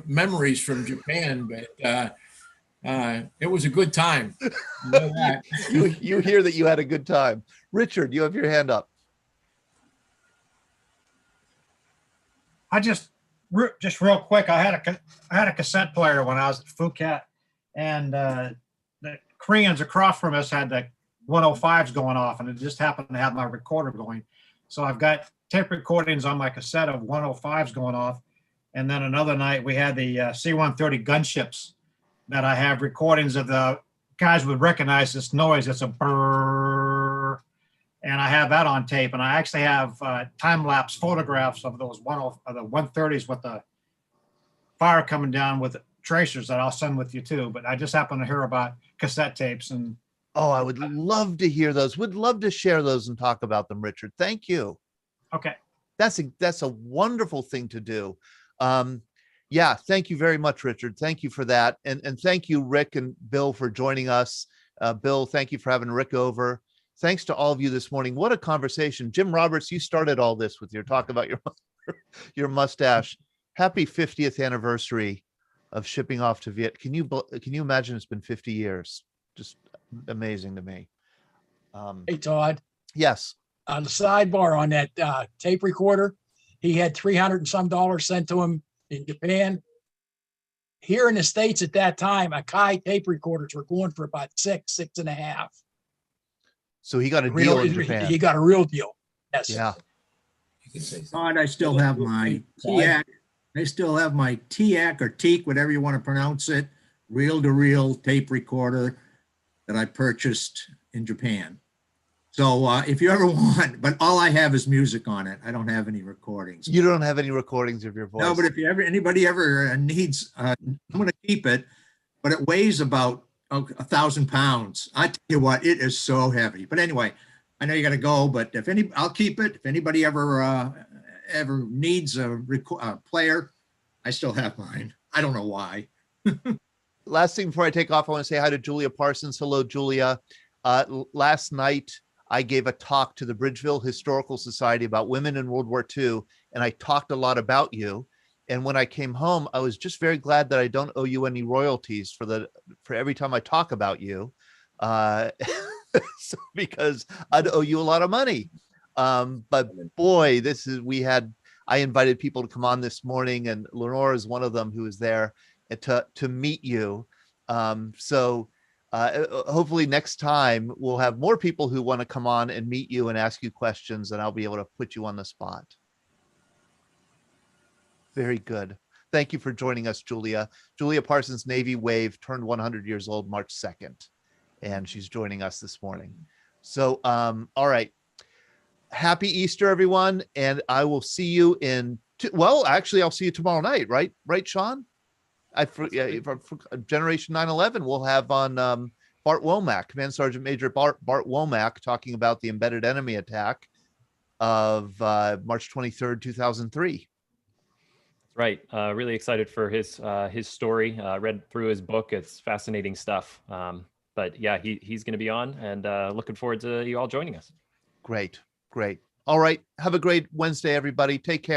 memories from Japan, but it was a good time. You know that. you hear that you had a good time. Richard, you have your hand up. I just real quick, I had a cassette player when I was at Phuket, and the Koreans across from us had the 105s going off, and it just happened to have my recorder going. So I've got tape recordings on my cassette of 105s going off. And then another night we had the C-130 gunships that I have recordings of. The guys would recognize this noise. It's a brrr. And I have that on tape. And I actually have time-lapse photographs of those the 130s with the fire coming down with tracers that I'll send with you too. But I just happen to hear about cassette tapes. And oh, I would love to hear those. Would love to share those and talk about them, Richard. Thank you. Okay. That's a wonderful thing to do. Yeah, thank you very much, Richard. Thank you for that. And thank you, Rick and Bill, for joining us. Bill, thank you for having Rick over. Thanks to all of you this morning. What a conversation. Jim Roberts, you started all this with your talk about your mustache. Happy 50th anniversary of shipping off to Viet. Can you imagine it's been 50 years? Just amazing to me. Hey, Todd. Yes. On the sidebar on that tape recorder, he had $300 and some sent to him in Japan. Here in the States at that time, Akai tape recorders were going for about $6.5. So he got a Real, deal in Japan. he got a real deal. Yes. Yeah. Todd, I still have my TIAC. I still have my TIAC or TEAC, whatever you want to pronounce it, reel-to-reel tape recorder that I purchased in Japan. So if you ever want, but all I have is music on it. I don't have any recordings. You don't have any recordings of your voice. No, but if anybody ever needs, I'm going to keep it, but it weighs about 1,000 pounds. I tell you what, it is so heavy. But anyway, I know you got to go, but I'll keep it. If anybody ever needs a player, I still have mine. I don't know why. Last thing before I take off, I want to say hi to Julia Parsons. Hello, Julia. Last night, I gave a talk to the Bridgeville Historical Society about women in World War II, and I talked a lot about you. And when I came home, I was just very glad that I don't owe you any royalties for every time I talk about you, so, because I'd owe you a lot of money. But boy, I invited people to come on this morning, and Lenore is one of them who is there to meet you. Hopefully next time we'll have more people who want to come on and meet you and ask you questions, and I'll be able to put you on the spot. Very good. Thank you for joining us, Julia. Julia Parsons, Navy Wave, turned 100 years old March 2nd, and she's joining us this morning. So, all right. Happy Easter, everyone, and I will see you actually, I'll see you tomorrow night, right? Right, Sean? Generation 9/11, we'll have on Bart Womack, Command Sergeant Major Bart Womack, talking about the embedded enemy attack of March 23rd, 2003. Right. Really excited for his story. Read through his book. It's fascinating stuff. But yeah, he's going to be on, and looking forward to you all joining us. Great. All right. Have a great Wednesday, everybody. Take care.